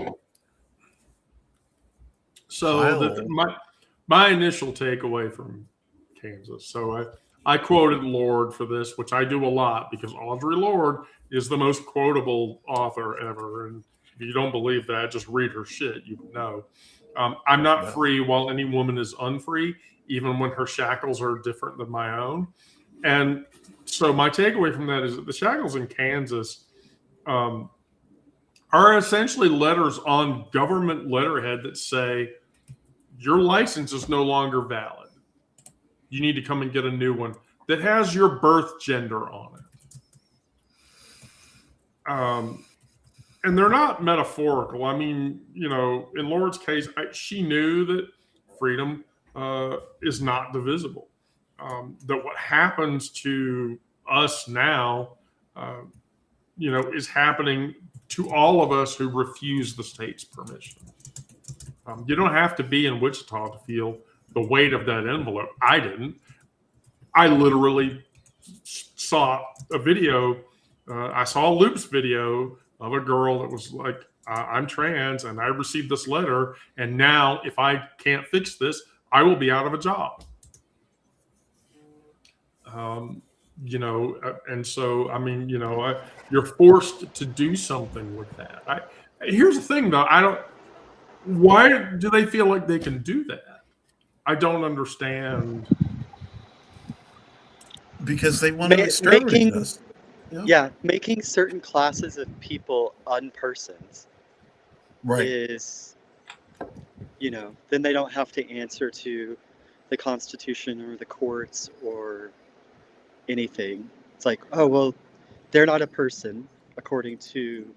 So my initial takeaway from Kansas. So I quoted Lord for this, which I do a lot because Audre Lorde is the most quotable author ever. And if you don't believe that, just read her shit. You know, I'm not free while any woman is unfree, even when her shackles are different than my own. And so my takeaway from that is that the shackles in Kansas are essentially letters on government letterhead that say your license is no longer valid. You need to come and get a new one that has your birth gender on it. And they're not metaphorical. I mean, you know, in Lord's case, she knew that freedom is not divisible. That what happens to us now, you know, is happening to all of us who refuse the state's permission. You don't have to be in Wichita to feel the weight of that envelope. I didn't. I literally saw a video. I saw Loop's video of a girl that was like, I'm trans and I received this letter. And now if I can't fix this, I will be out of a job. You know, and so, I mean, you know, you're forced to do something with that. Here's the thing though. Why do they feel like they can do that? I don't understand. Because they want to exterminate us. Yeah, making certain classes of people unpersons is, you know, then they don't have to answer to the Constitution or the courts or anything. It's like, oh, well, they're not a person according to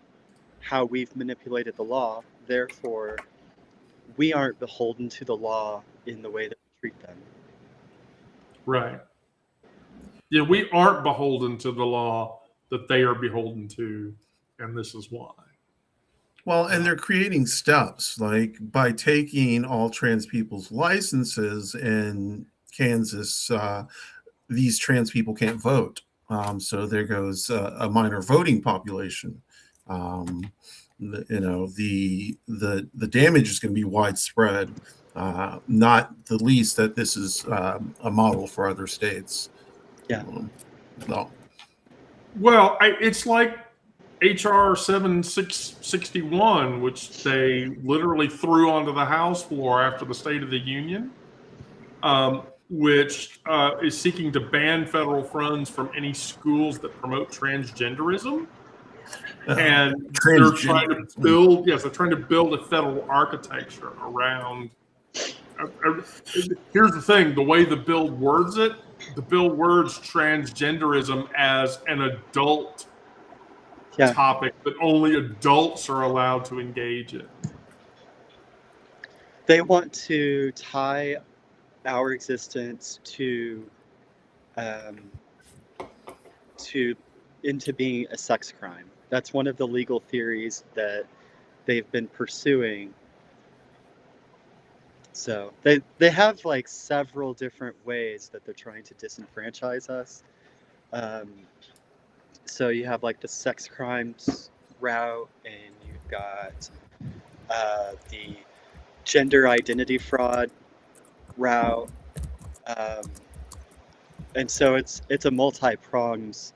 how we've manipulated the law. Therefore, we aren't beholden to the law in the way that we treat them. Right. Yeah, we aren't beholden to the law that they are beholden to, and this is why. Well, and they're creating steps, like by taking all trans people's licenses in Kansas, these trans people can't vote. So there goes a minor voting population The damage is going to be widespread. Not the least that this is a model for other states. Yeah. No. Well, it's like HR 7661, which they literally threw onto the House floor after the State of the Union, which is seeking to ban federal funds from any schools that promote transgenderism. And they're trying to build, they're trying to build a federal architecture around. Here's the thing: the way the bill words it, the bill words transgenderism as an adult topic that only adults are allowed to engage in. They want to tie our existence into being a sex crime. That's one of the legal theories that they've been pursuing. So they have like several different ways that they're trying to disenfranchise us. So you have like the sex crimes route, and you've got the gender identity fraud route, and so it's a multi-pronged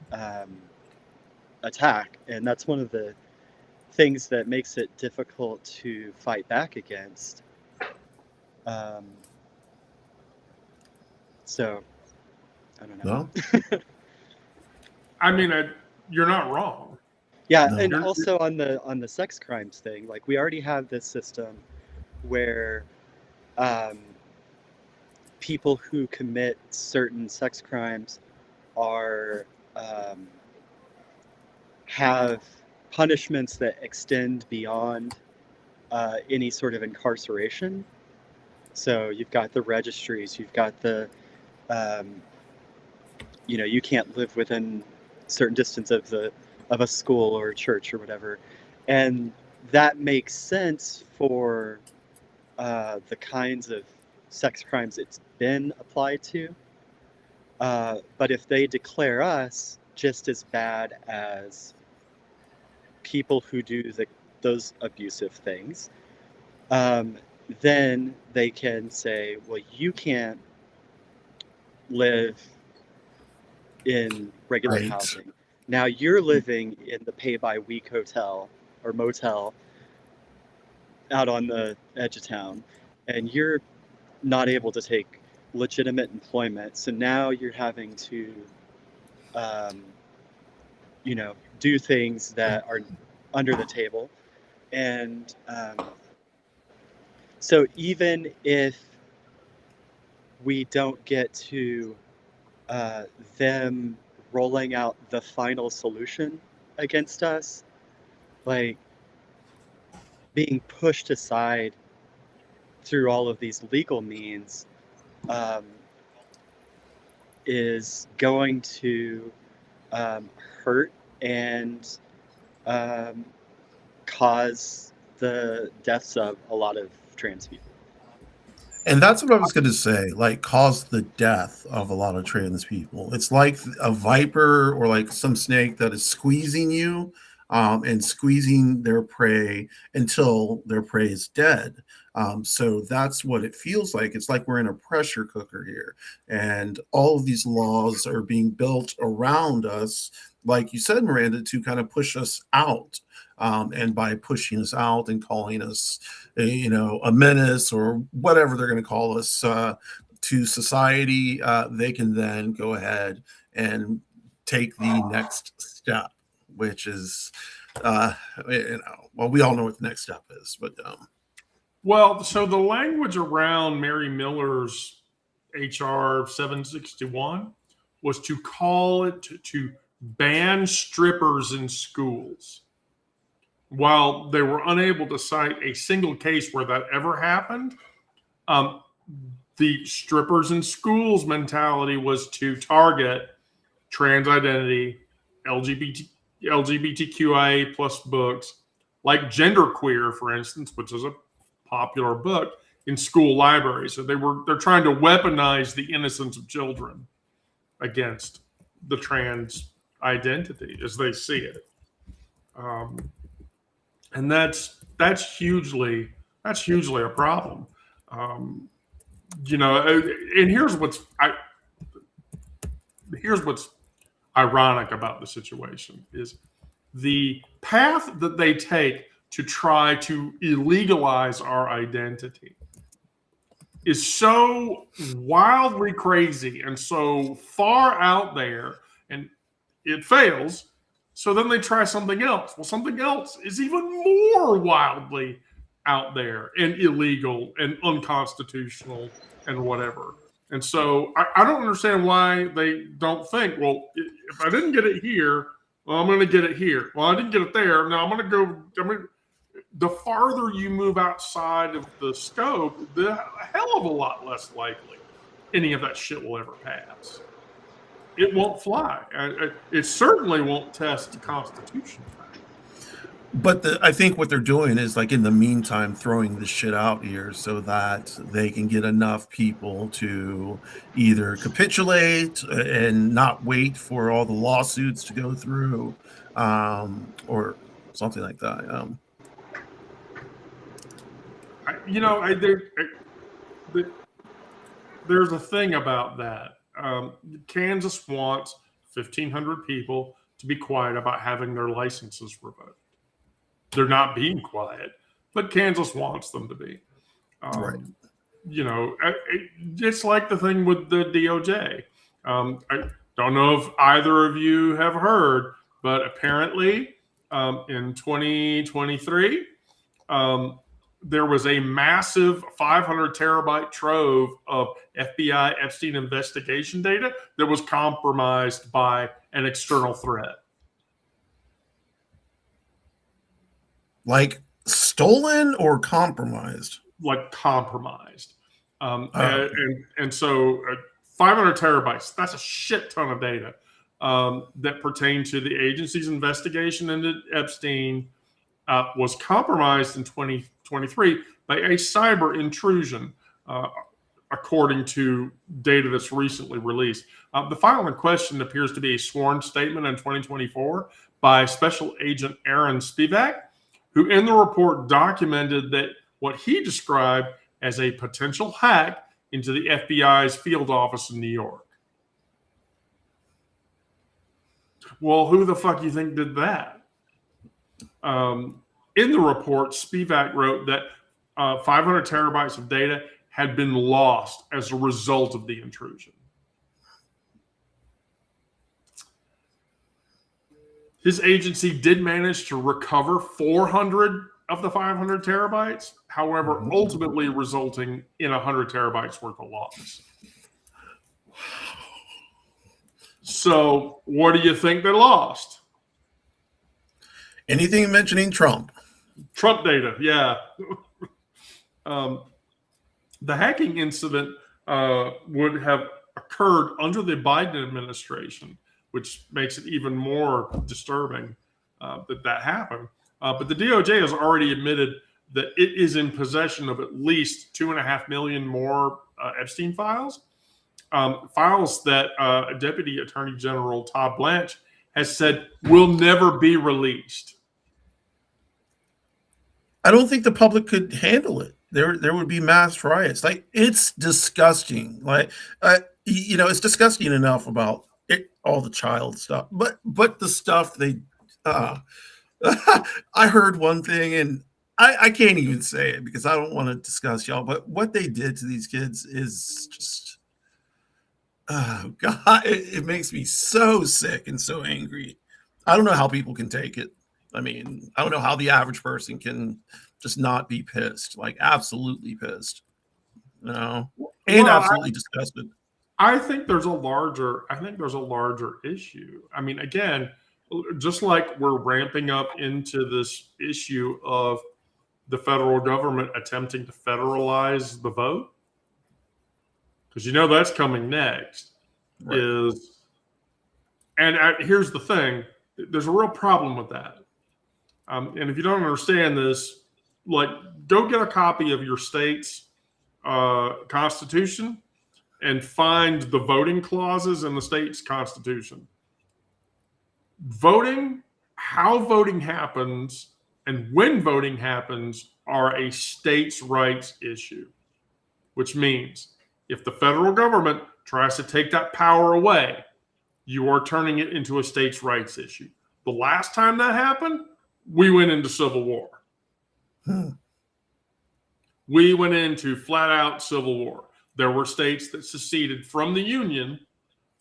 attack, and that's one of the things that makes it difficult to fight back against. So I don't know. No? I mean, you're not wrong. Yeah, No. and also on the sex crimes thing, like we already have this system where people who commit certain sex crimes are have punishments that extend beyond any sort of incarceration. So you've got the registries, you've got the you can't live within certain distance of a school or a church or whatever, and that makes sense for the kinds of sex crimes it's been applied to. But if they declare us just as bad as people who do those abusive things, then they can say, well, you can't live in regular housing. Now you're living in the pay-by-week hotel or motel out on the edge of town, and you're not able to take legitimate employment. So now you're having to, do things that are under the table. And so even if we don't get to them rolling out the final solution against us, like being pushed aside through all of these legal means is going to hurt and cause the deaths of a lot of trans people. And that's what I was going to say, like cause the death of a lot of trans people. It's like a viper or like some snake that is squeezing you and squeezing their prey until their prey is dead. So that's what it feels like. It's like we're in a pressure cooker here. And all of these laws are being built around us, like you said, Miranda, to kind of push us out. And by pushing us out and calling us, a menace or whatever they're going to call us to society, they can then go ahead and take the next step, which is, we all know what the next step is, but. Well, so the language around Mary Miller's HR 761 was to call it to ban strippers in schools. While they were unable to cite a single case where that ever happened, the strippers in schools mentality was to target trans identity, LGBTQIA plus books, like Genderqueer, for instance, which is a popular book in school libraries. So they're trying to weaponize the innocence of children against the trans identity as they see it. and that's hugely a problem. And here's what's ironic about the situation is the path that they take to try to illegalize our identity is so wildly crazy and so far out there, and it fails. So then they try something else. Well, something else is even more wildly out there and illegal and unconstitutional and whatever. And so I don't understand why they don't think, well, if I didn't get it here, well, I'm going to get it here. Well, I didn't get it there. Now I'm going to go. The farther you move outside of the scope, the hell of a lot less likely any of that shit will ever pass. It won't fly. It certainly won't test the Constitution. But I think what they're doing is, like, in the meantime, throwing this shit out here so that they can get enough people to either capitulate and not wait for all the lawsuits to go through, or something like that. There's a thing about that. Kansas wants 1,500 people to be quiet about having their licenses revoked. They're not being quiet, but Kansas wants them to be. Right. It's like the thing with the DOJ. I don't know if either of you have heard, but apparently in 2023, there was a massive 500 terabyte trove of FBI Epstein investigation data that was compromised by an external threat. Like stolen or compromised? Like compromised. And so 500 terabytes, that's a shit ton of data that pertain to the agency's investigation into Epstein, was compromised in 2023 by a cyber intrusion, according to data that's recently released. The file in question appears to be a sworn statement in 2024 by Special Agent Aaron Spivak, who in the report documented that what he described as a potential hack into the FBI's field office in New York. Well, who the fuck you think did that? In the report, Spivak wrote that 500 terabytes of data had been lost as a result of the intrusion. His agency did manage to recover 400 of the 500 terabytes, however, ultimately resulting in 100 terabytes worth of loss. So, what do you think they lost? Anything mentioning Trump? Trump data, yeah. The hacking incident would have occurred under the Biden administration, which makes it even more disturbing that happened. But the DOJ has already admitted that it is in possession of at least 2.5 million more Epstein files, files that Deputy Attorney General Todd Blanche has said will never be released. I don't think the public could handle it. There would be mass riots. Like, it's disgusting. Like, it's disgusting enough about it, all the child stuff, but the stuff they. I heard one thing, and I can't even say it because I don't want to discuss y'all. But what they did to these kids is just, oh God, it makes me so sick and so angry. I don't know how people can take it. I mean, I don't know how the average person can just not be pissed, like absolutely pissed, and absolutely disgusted. I think there's a larger issue. I mean, again, just like we're ramping up into this issue of the federal government attempting to federalize the vote, because that's coming next. Right. Here's the thing: there's a real problem with that. And if you don't understand this, like, go get a copy of your state's constitution and find the voting clauses in the state's constitution. Voting, how voting happens, And when voting happens are a states' rights issue, which means if the federal government tries to take that power away, you are turning it into a states' rights issue. The last time that happened, we went into civil war. We went into flat out civil war. There were states that seceded from the Union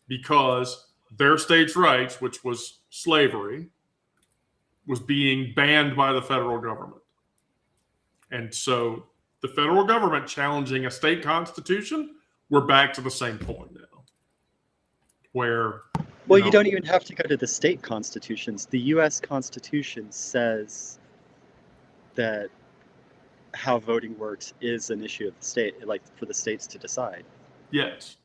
because their states' rights, which was slavery, was being banned by the federal government. And so the federal government challenging a state constitution, we're back to the same point now. Where well, you don't even have to go to the state constitutions. The U.S. Constitution says that how voting works is an issue of the state, like for the states to decide. Yes.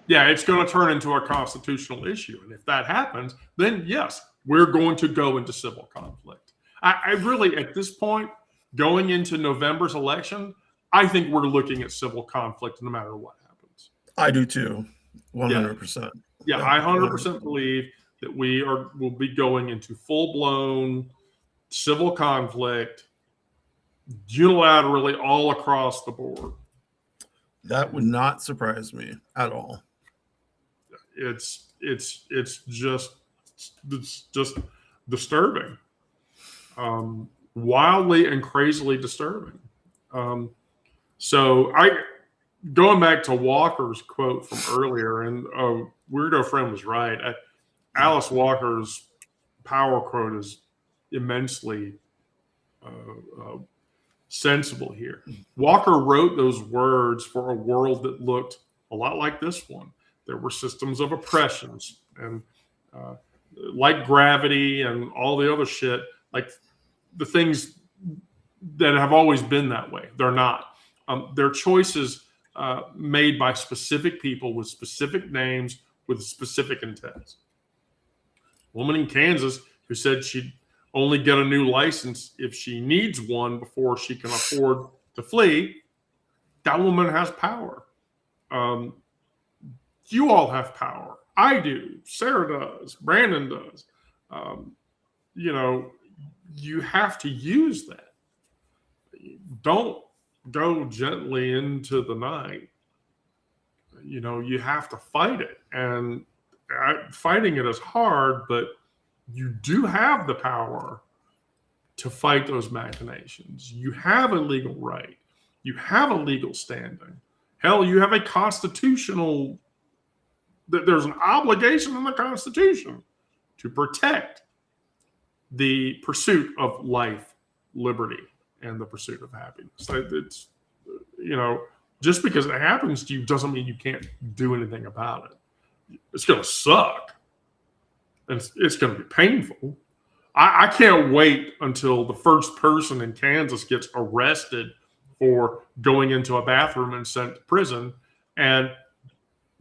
Yeah, it's going to turn into a constitutional issue. And if that happens, then yes, we're going to go into civil conflict. I really, at this point, going into November's election, I think we're looking at civil conflict no matter what happens. I do too, 100%. Yeah, I 100% believe that will be going into full-blown civil conflict, unilaterally all across the board. That would not surprise me at all. It's just disturbing, wildly and crazily disturbing. So going back to Walker's quote from earlier, and Weirdo Friend was right. Alice Walker's power quote is immensely sensible here. Walker wrote those words for a world that looked a lot like this one. There were systems of oppressions, and like gravity and all the other shit, like the things that have always been that way. They're not. They're choices made by specific people with specific names with specific intents. A woman in Kansas who said she'd only get a new license if she needs one before she can afford to flee. That woman has power. You all have power. I do. Sarah does. Brandon does. You have to use that. Don't go gently into the night. You have to fight it. And fighting it is hard, but you do have the power to fight those machinations. You have a legal right. You have a legal standing. Hell, you have a constitutional, there's an obligation in the Constitution to protect the pursuit of life, liberty, and the pursuit of happiness. It's, just because it happens to you doesn't mean you can't do anything about it. It's going to suck. And it's going to be painful. I can't wait until the first person in Kansas gets arrested for going into a bathroom and sent to prison. And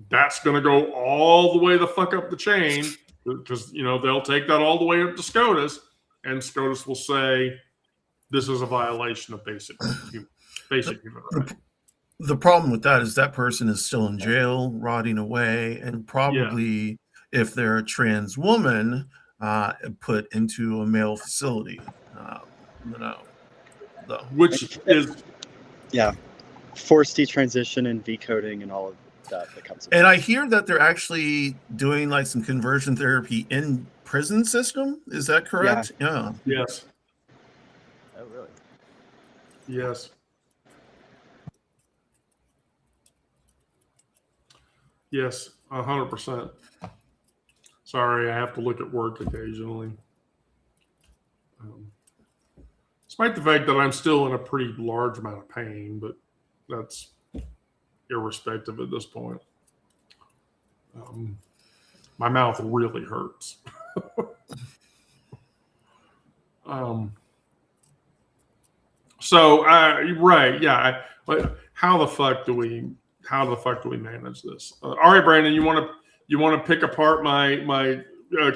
that's going to go all the way the fuck up the chain because, they'll take that all the way up to SCOTUS, and SCOTUS will say, this is a violation of basic human rights. The problem with that is that person is still in jail, rotting away, and probably, if they're a trans woman, put into a male facility. Which is... Yeah. Forced detransition and V-coding and all of that comes with. And I hear that they're actually doing like some conversion therapy in prison system. Is that correct? Yeah. Yes. Oh, really? Yes. Yes, 100%. Sorry, I have to look at work occasionally. Despite the fact that I'm still in a pretty large amount of pain, but that's irrespective at this point. My mouth really hurts. Right, yeah. How the fuck do we manage this? All right, Brandon, you want to pick apart my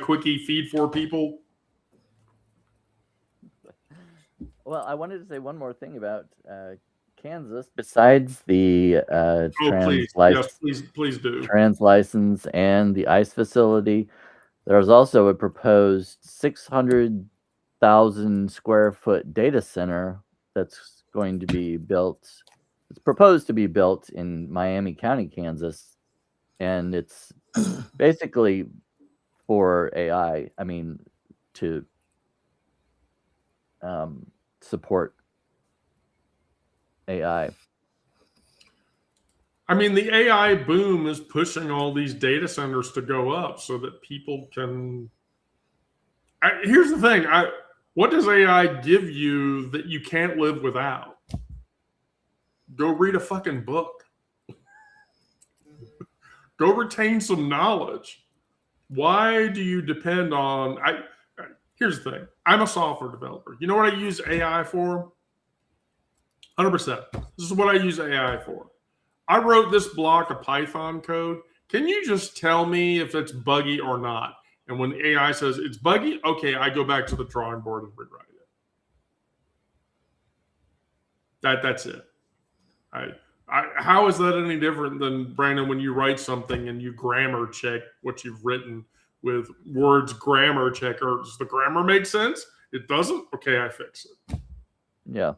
quickie feed for people? Well, I wanted to say one more thing about Kansas. Besides the please do. trans license and the ICE facility, there's also a proposed $600,000 1,000 square foot data center that's going to be built. It's proposed to be built in Miami County, Kansas, and it's basically for AI. I mean, to support AI. I mean, the AI boom is pushing all these data centers to go up so that people can. Here's the thing: what does AI give you that you can't live without? Go read a fucking book. Go retain some knowledge. Why do you depend on? Here's the thing: I'm a software developer. You know what I use AI for? 100%. This is what I use AI for. I wrote this block of Python code. Can you just tell me if it's buggy or not? And when AI says it's buggy, okay, I go back to the drawing board and rewrite it. That's it. How is that any different than, Brandon, when you write something and you grammar check what you've written with Word's grammar checker? Does the grammar make sense? It doesn't? Okay, I fix it. Yeah.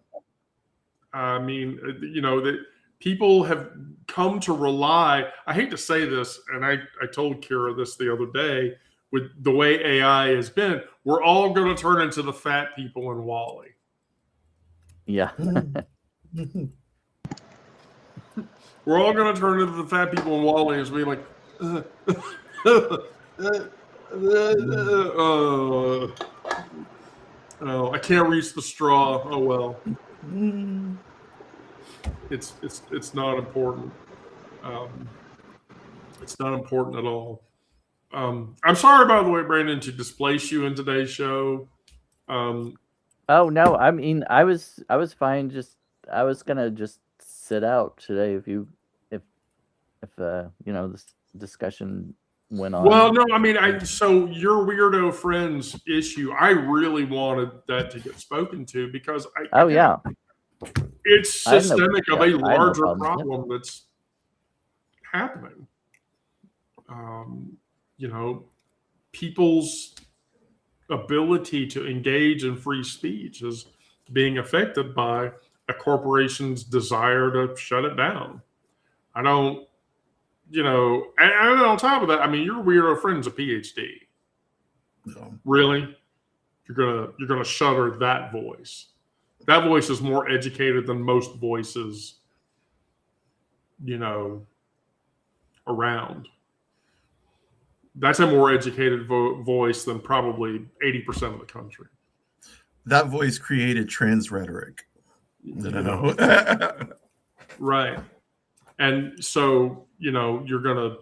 I mean, that people have come to rely. I hate to say this, and I told Kira this the other day, with the way AI has been, we're all going to turn into the fat people in WALL-E. Yeah. We're all going to turn into the fat people in WALL-E as being like, oh, I can't reach the straw. Oh well. It's not important. It's not important at all. I'm sorry, by the way, Brandon, to displace you in today's show. Oh no, I mean, I was fine. I was gonna just sit out today if this discussion went on. Well, no, I mean, so your weirdo friend's issue, I really wanted that to get spoken to because yeah, it's systemic of a larger problem that's happening. People's ability to engage in free speech is being affected by a corporation's desire to shut it down. I don't, and on top of that, I mean, your weirdo friend's a PhD. No. Really? You're gonna shutter that voice. That voice is more educated than most voices, around. That's a more educated voice than probably 80% of the country. That voice created trans rhetoric. Right. And so, you're going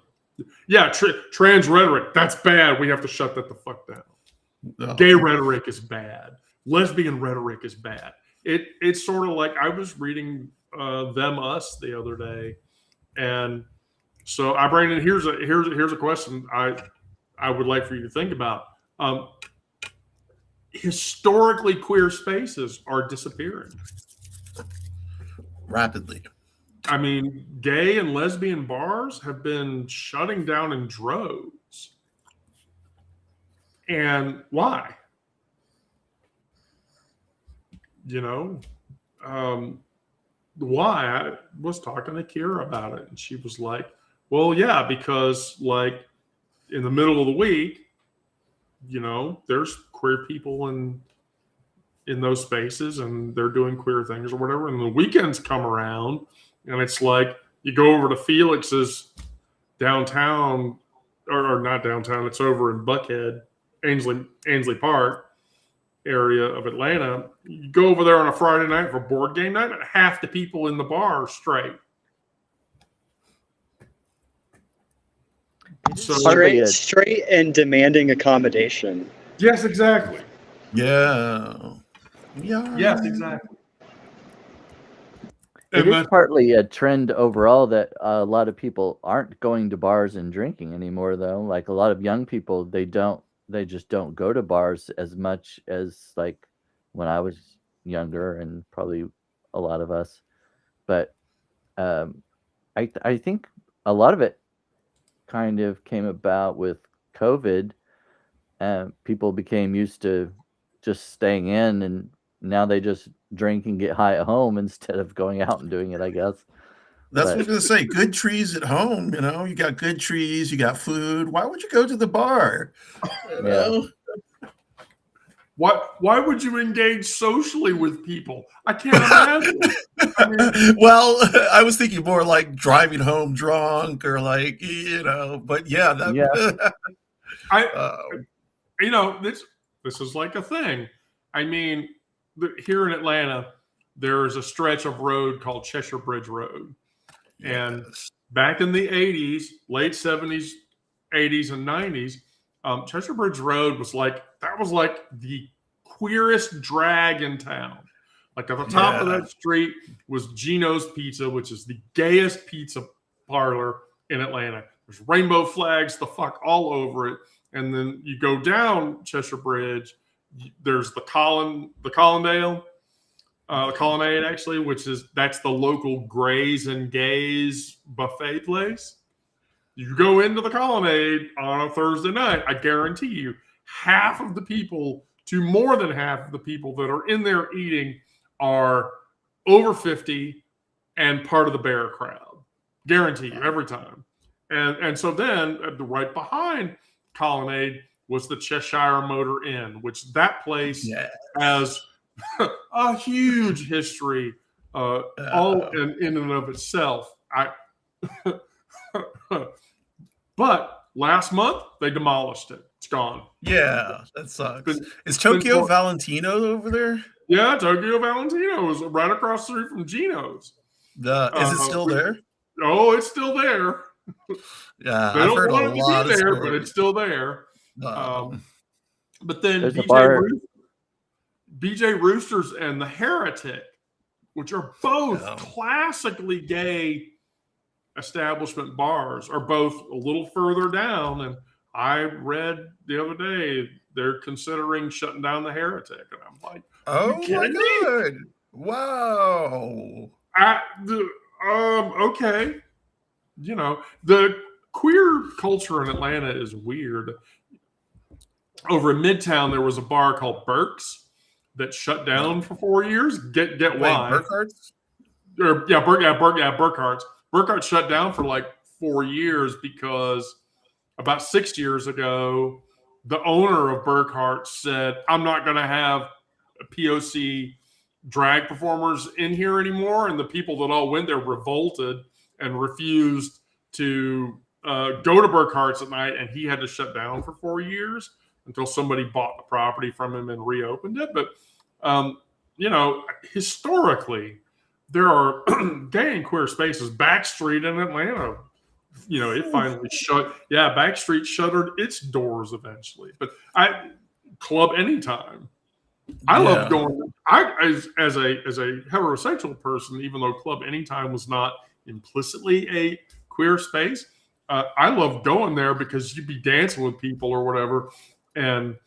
to, trans rhetoric, that's bad. We have to shut that the fuck down. No. Gay rhetoric is bad. Lesbian rhetoric is bad. It's sort of like I was reading Them Us the other day, and so Brandon, here's a question I would like for you to think about. Historically, queer spaces are disappearing rapidly. I mean, gay and lesbian bars have been shutting down in droves. And why? Why? I was talking to Kira about it, and she was like, well, yeah, because like in the middle of the week, there's queer people in those spaces and they're doing queer things or whatever. And the weekends come around and it's like you go over to Felix's downtown, or not downtown, it's over in Buckhead, Ainsley Park area of Atlanta. You go over there on a Friday night for board game night, and half the people in the bar are straight. So, straight and demanding accommodation. Yes, exactly. Yeah. Yes, exactly. It is partly a trend overall that a lot of people aren't going to bars and drinking anymore, though. Like a lot of young people, they just don't go to bars as much as like when I was younger, and probably a lot of us. But I think a lot of it kind of came about with COVID. People became used to just staying in, and now they just drink and get high at home instead of going out and doing it, I guess. That's what I But was going to say. Good trees at home, you got good trees, you got food. Why would you go to the bar? You know? Why would you engage socially with people? I can't imagine. I mean, Well, I was thinking more like driving home drunk or like, but yeah, this is like a thing. I mean, here in Atlanta, there's a stretch of road called Cheshire Bridge Road. And back in the 80s, late 70s, 80s, and 90s, Cheshire Bridge Road was like the queerest drag in town. Like at the top of that street was Gino's Pizza, which is the gayest pizza parlor in Atlanta. There's rainbow flags, the fuck all over it. And then you go down Cheshire Bridge, there's the Colonnade actually, that's the local Grays and Gays buffet place. You go into the Colonnade on a Thursday night, I guarantee you, half of the people to more than half of the people that are in there eating are over 50 and part of the bear crowd. Guarantee you, every time. And so then right behind Colonnade was the Cheshire Motor Inn, which that place has a huge history all in and of itself. But last month they demolished it. It's gone. Yeah, that sucks. Is Tokyo Valentino over there? Yeah, Tokyo Valentino is right across the street from Gino's. Is it still there? Oh, it's still there. Yeah, they don't want it to be there, but it's still there. But then BJ Roosters and the Heretic, which are both classically gay establishment bars, are both a little further down. And I read the other day they're considering shutting down the Heretic, and I'm like, oh my god, wow. Okay, the queer culture in Atlanta is weird. Over in Midtown, there was a bar called Burke's that shut down for 4 years. Get why? Burkhart's? Burkhart's. Burkhart's shut down for like 4 years because about 6 years ago, the owner of Burkhart's said, "I'm not going to have POC drag performers in here anymore," and the people that all went there revolted and refused to go to Burkhart's at night, and he had to shut down for 4 years until somebody bought the property from him and reopened it. But historically, there are gay and queer spaces. Backstreet in Atlanta, it finally shut. Yeah, Backstreet shuttered its doors eventually. But Club Anytime. I love going. As a heterosexual person, even though Club Anytime was not implicitly a queer space, I love going there because you'd be dancing with people or whatever. And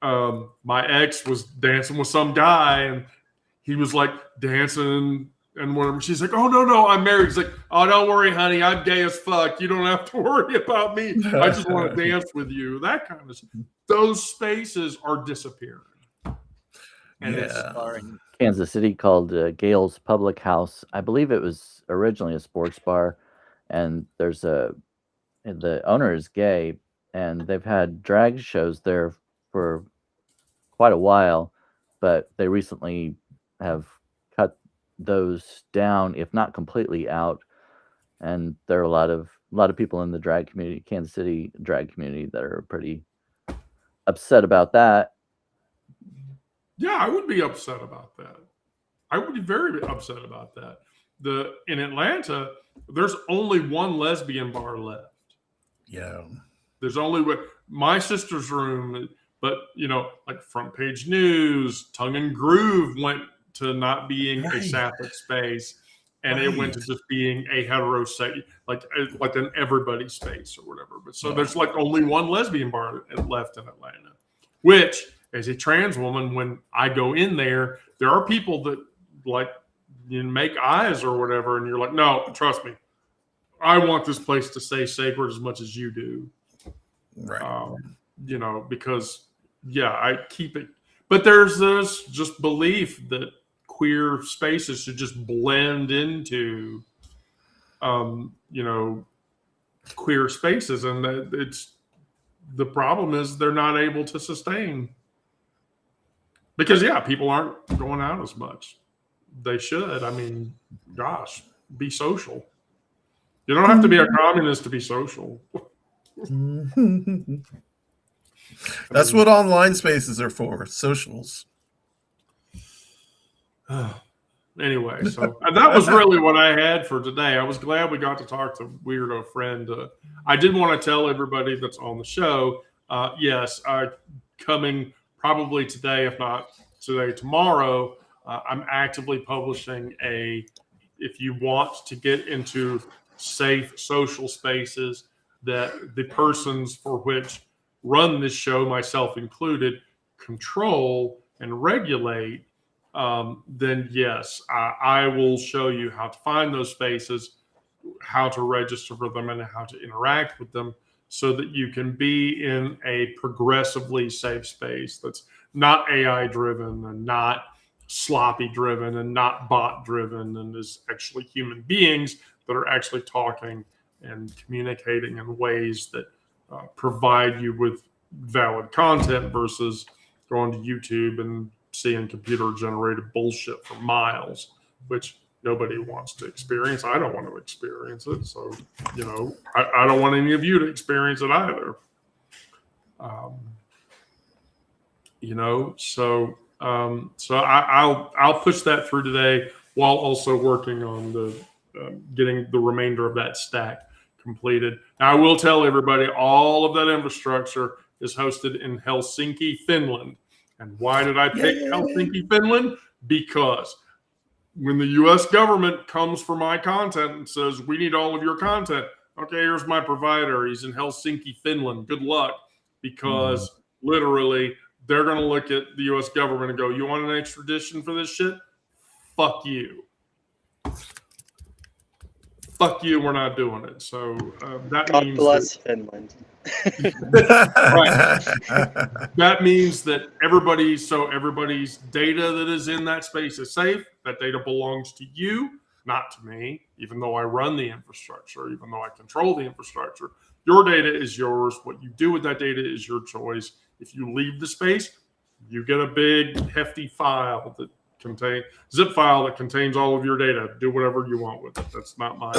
my ex was dancing with some guy, and he was like dancing and whatever. She's like, "Oh no, I'm married." He's like, "Oh, don't worry, honey, I'm gay as fuck. You don't have to worry about me. I just want to dance with you." That kind of stuff. Those spaces are disappearing. And it's in Kansas City called Gale's Public House. I believe it was originally a sports bar, and the owner is gay, and they've had drag shows there for quite a while, but they recently have cut those down, if not completely out. And there are a lot of people in the drag community, Kansas City drag community, that are pretty upset about that. Yeah, I would be upset about that. I would be very upset about that. In Atlanta, there's only one lesbian bar left. Yeah. There's only my sister's room, but like Front Page News, Tongue and Groove went to not being a sapphic space, and it went to just being a heterosexual, like an everybody space or whatever. But so there's like only one lesbian bar left in Atlanta, which, as a trans woman, when I go in there are people that like make eyes or whatever, and you're like, "No, trust me, I want this place to stay sacred as much as you do." Right. Because I keep it. But there's this just belief that queer spaces should just blend into, queer spaces, and that the problem is they're not able to sustain because people aren't going out as much. They should. I mean, gosh, be social. You don't have to be a communist to be social. That's what online spaces are for, socials. Anyway, so that was really what I had for today. I was glad we got to talk to Weirdo Friend. I did want to tell everybody that's on the show, yes, coming probably today, if not today, tomorrow, I'm actively publishing if you want to get into safe social spaces that the persons for which run this show, myself included, control and regulate, then yes, I will show you how to find those spaces, how to register for them, and how to interact with them so that you can be in a progressively safe space that's not AI driven and not sloppy driven and not bot driven, and is actually human beings that are actually talking and communicating in ways that provide you with valid content versus going to YouTube and seeing computer generated bullshit for miles, which nobody wants to experience. I don't want to experience it. So, I don't want any of you to experience it either. So I'll push that through today while also working on the getting the remainder of that stack completed. Now, I will tell everybody all of that infrastructure is hosted in Helsinki, Finland. And why did I pick Helsinki, Finland? Because when the U.S. government comes for my content and says, we need all of your content, okay, here's my provider. He's in Helsinki, Finland. Good luck. Because literally, they're going to look at the U.S. government and go, you want an extradition for this shit? Fuck you. Fuck you, we're not doing it. So that God means bless Finland. Right. That means that everybody's data that is in that space is safe. That data belongs to you, not to me, even though I run the infrastructure, even though I control the infrastructure. Your data is yours. What you do with that data is your choice. If you leave the space, you get a big, hefty file zip file that contains all of your data. Do whatever you want with it. That's not my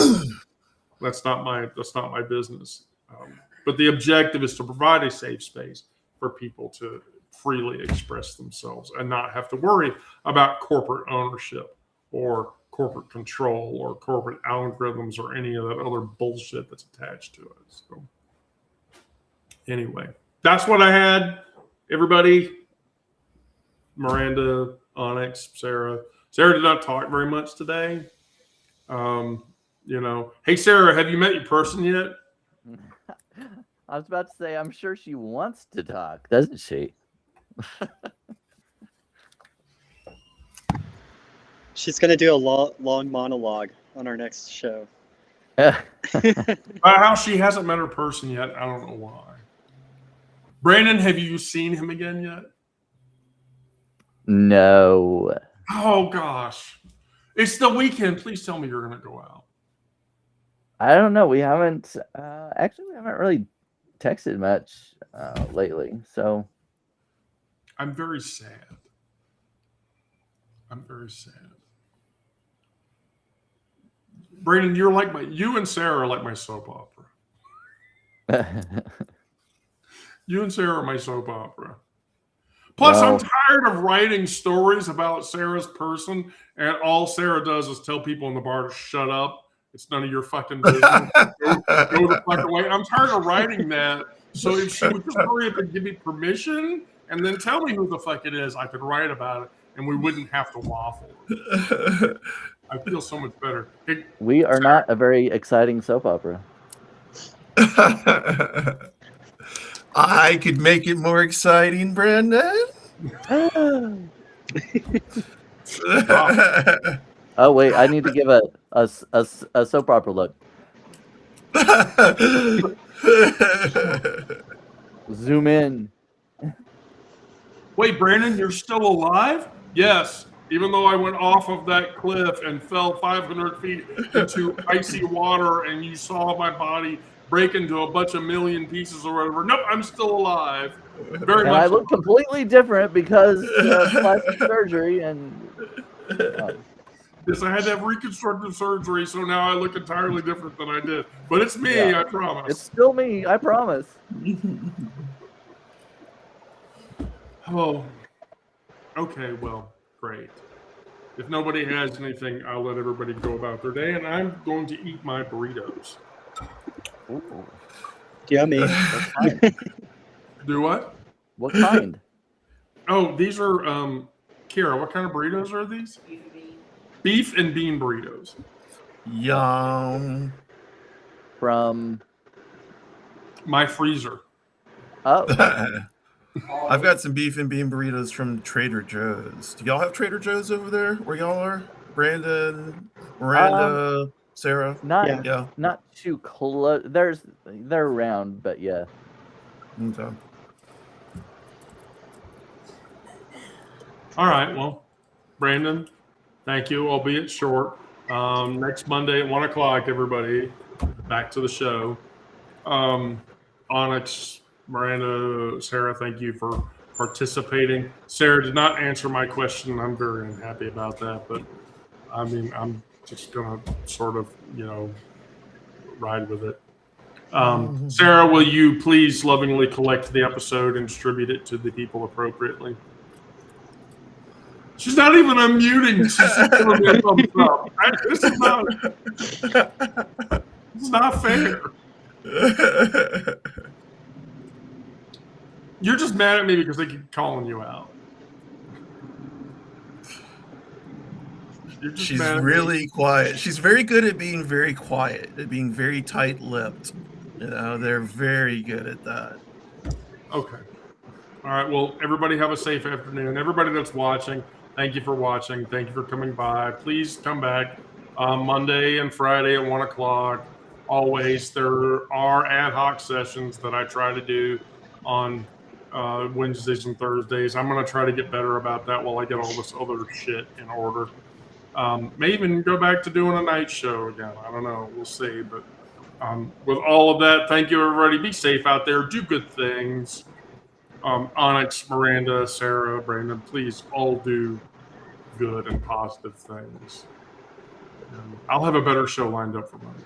business. But the objective is to provide a safe space for people to freely express themselves and not have to worry about corporate ownership or corporate control or corporate algorithms or any of that other bullshit that's attached to it. So anyway, that's what I had. Everybody, Miranda, Onyx, Sarah. Sarah did not talk very much today. Hey, Sarah, have you met your person yet? I was about to say, I'm sure she wants to talk, doesn't she? She's going to do a long monologue on our next show. How she hasn't met her person yet, I don't know why. Brandon, have you seen him again yet? No. Oh, gosh. It's the weekend. Please tell me you're going to go out. I don't know. We haven't really texted much lately. So I'm very sad. Brandon, you and Sarah are like my soap opera. You and Sarah are my soap opera. Plus, I'm tired of writing stories about Sarah's person, and all Sarah does is tell people in the bar to shut up. It's none of your fucking business. Go the fuck away. I'm tired of writing that. So if she would just hurry up and give me permission and then tell me who the fuck it is, I could write about it, and we wouldn't have to waffle. I feel so much better. Hey, we are not a very exciting soap opera. I could make it more exciting, Brandon. Oh wait, I need to give a soap opera look. Zoom in. Wait, Brandon, you're still alive? Yes. Even though I went off of that cliff and fell 500 feet into icy water and you saw my body break into a bunch of million pieces or whatever. Nope, I'm still alive. Very And much I look completely different because of plastic surgery and. Yes, I had to have reconstructive surgery, so now I look entirely different than I did. But it's me, Yeah. I promise. It's still me, I promise. Oh, okay, well, great. If nobody has anything, I'll let everybody go about their day, and I'm going to eat my burritos. Ooh. Yummy. What kind? Do what? What kind? Oh, these are, Kira, what kind of burritos are these? Beef and bean burritos. Yum. From. My freezer. Oh. I've got some beef and bean burritos from Trader Joe's. Do y'all have Trader Joe's over there where y'all are? Brandon, Miranda, Sarah? Not Yeah. not too close. They're around, but yeah. Okay. All right, well, Brandon, thank you, albeit short. Next Monday at 1 o'clock, everybody, back to the show. Onyx, Miranda, Sarah, thank you for participating. Sarah did not answer my question. I'm very unhappy about that, but I mean, I'm just going to sort of, ride with it. Sarah, will you please lovingly collect the episode and distribute it to the people appropriately? She's not even unmuting. She's just giving me a thumbs up. This is not fair. You're just mad at me because they keep calling you out. She's really quiet. She's very good at being very quiet, at being very tight-lipped. They're very good at that. Okay. All right. Well, everybody have a safe afternoon. Everybody that's watching, thank you for watching. Thank you for coming by. Please come back Monday and Friday at 1 o'clock. Always, there are ad hoc sessions that I try to do on Wednesdays and Thursdays. I'm going to try to get better about that while I get all this other shit in order. May even go back to doing a night show again. I don't know. We'll see. But with all of that, thank you, everybody. Be safe out there. Do good things. Onyx, Miranda, Sarah, Brandon, please all do good and positive things. I'll have a better show lined up for Monday.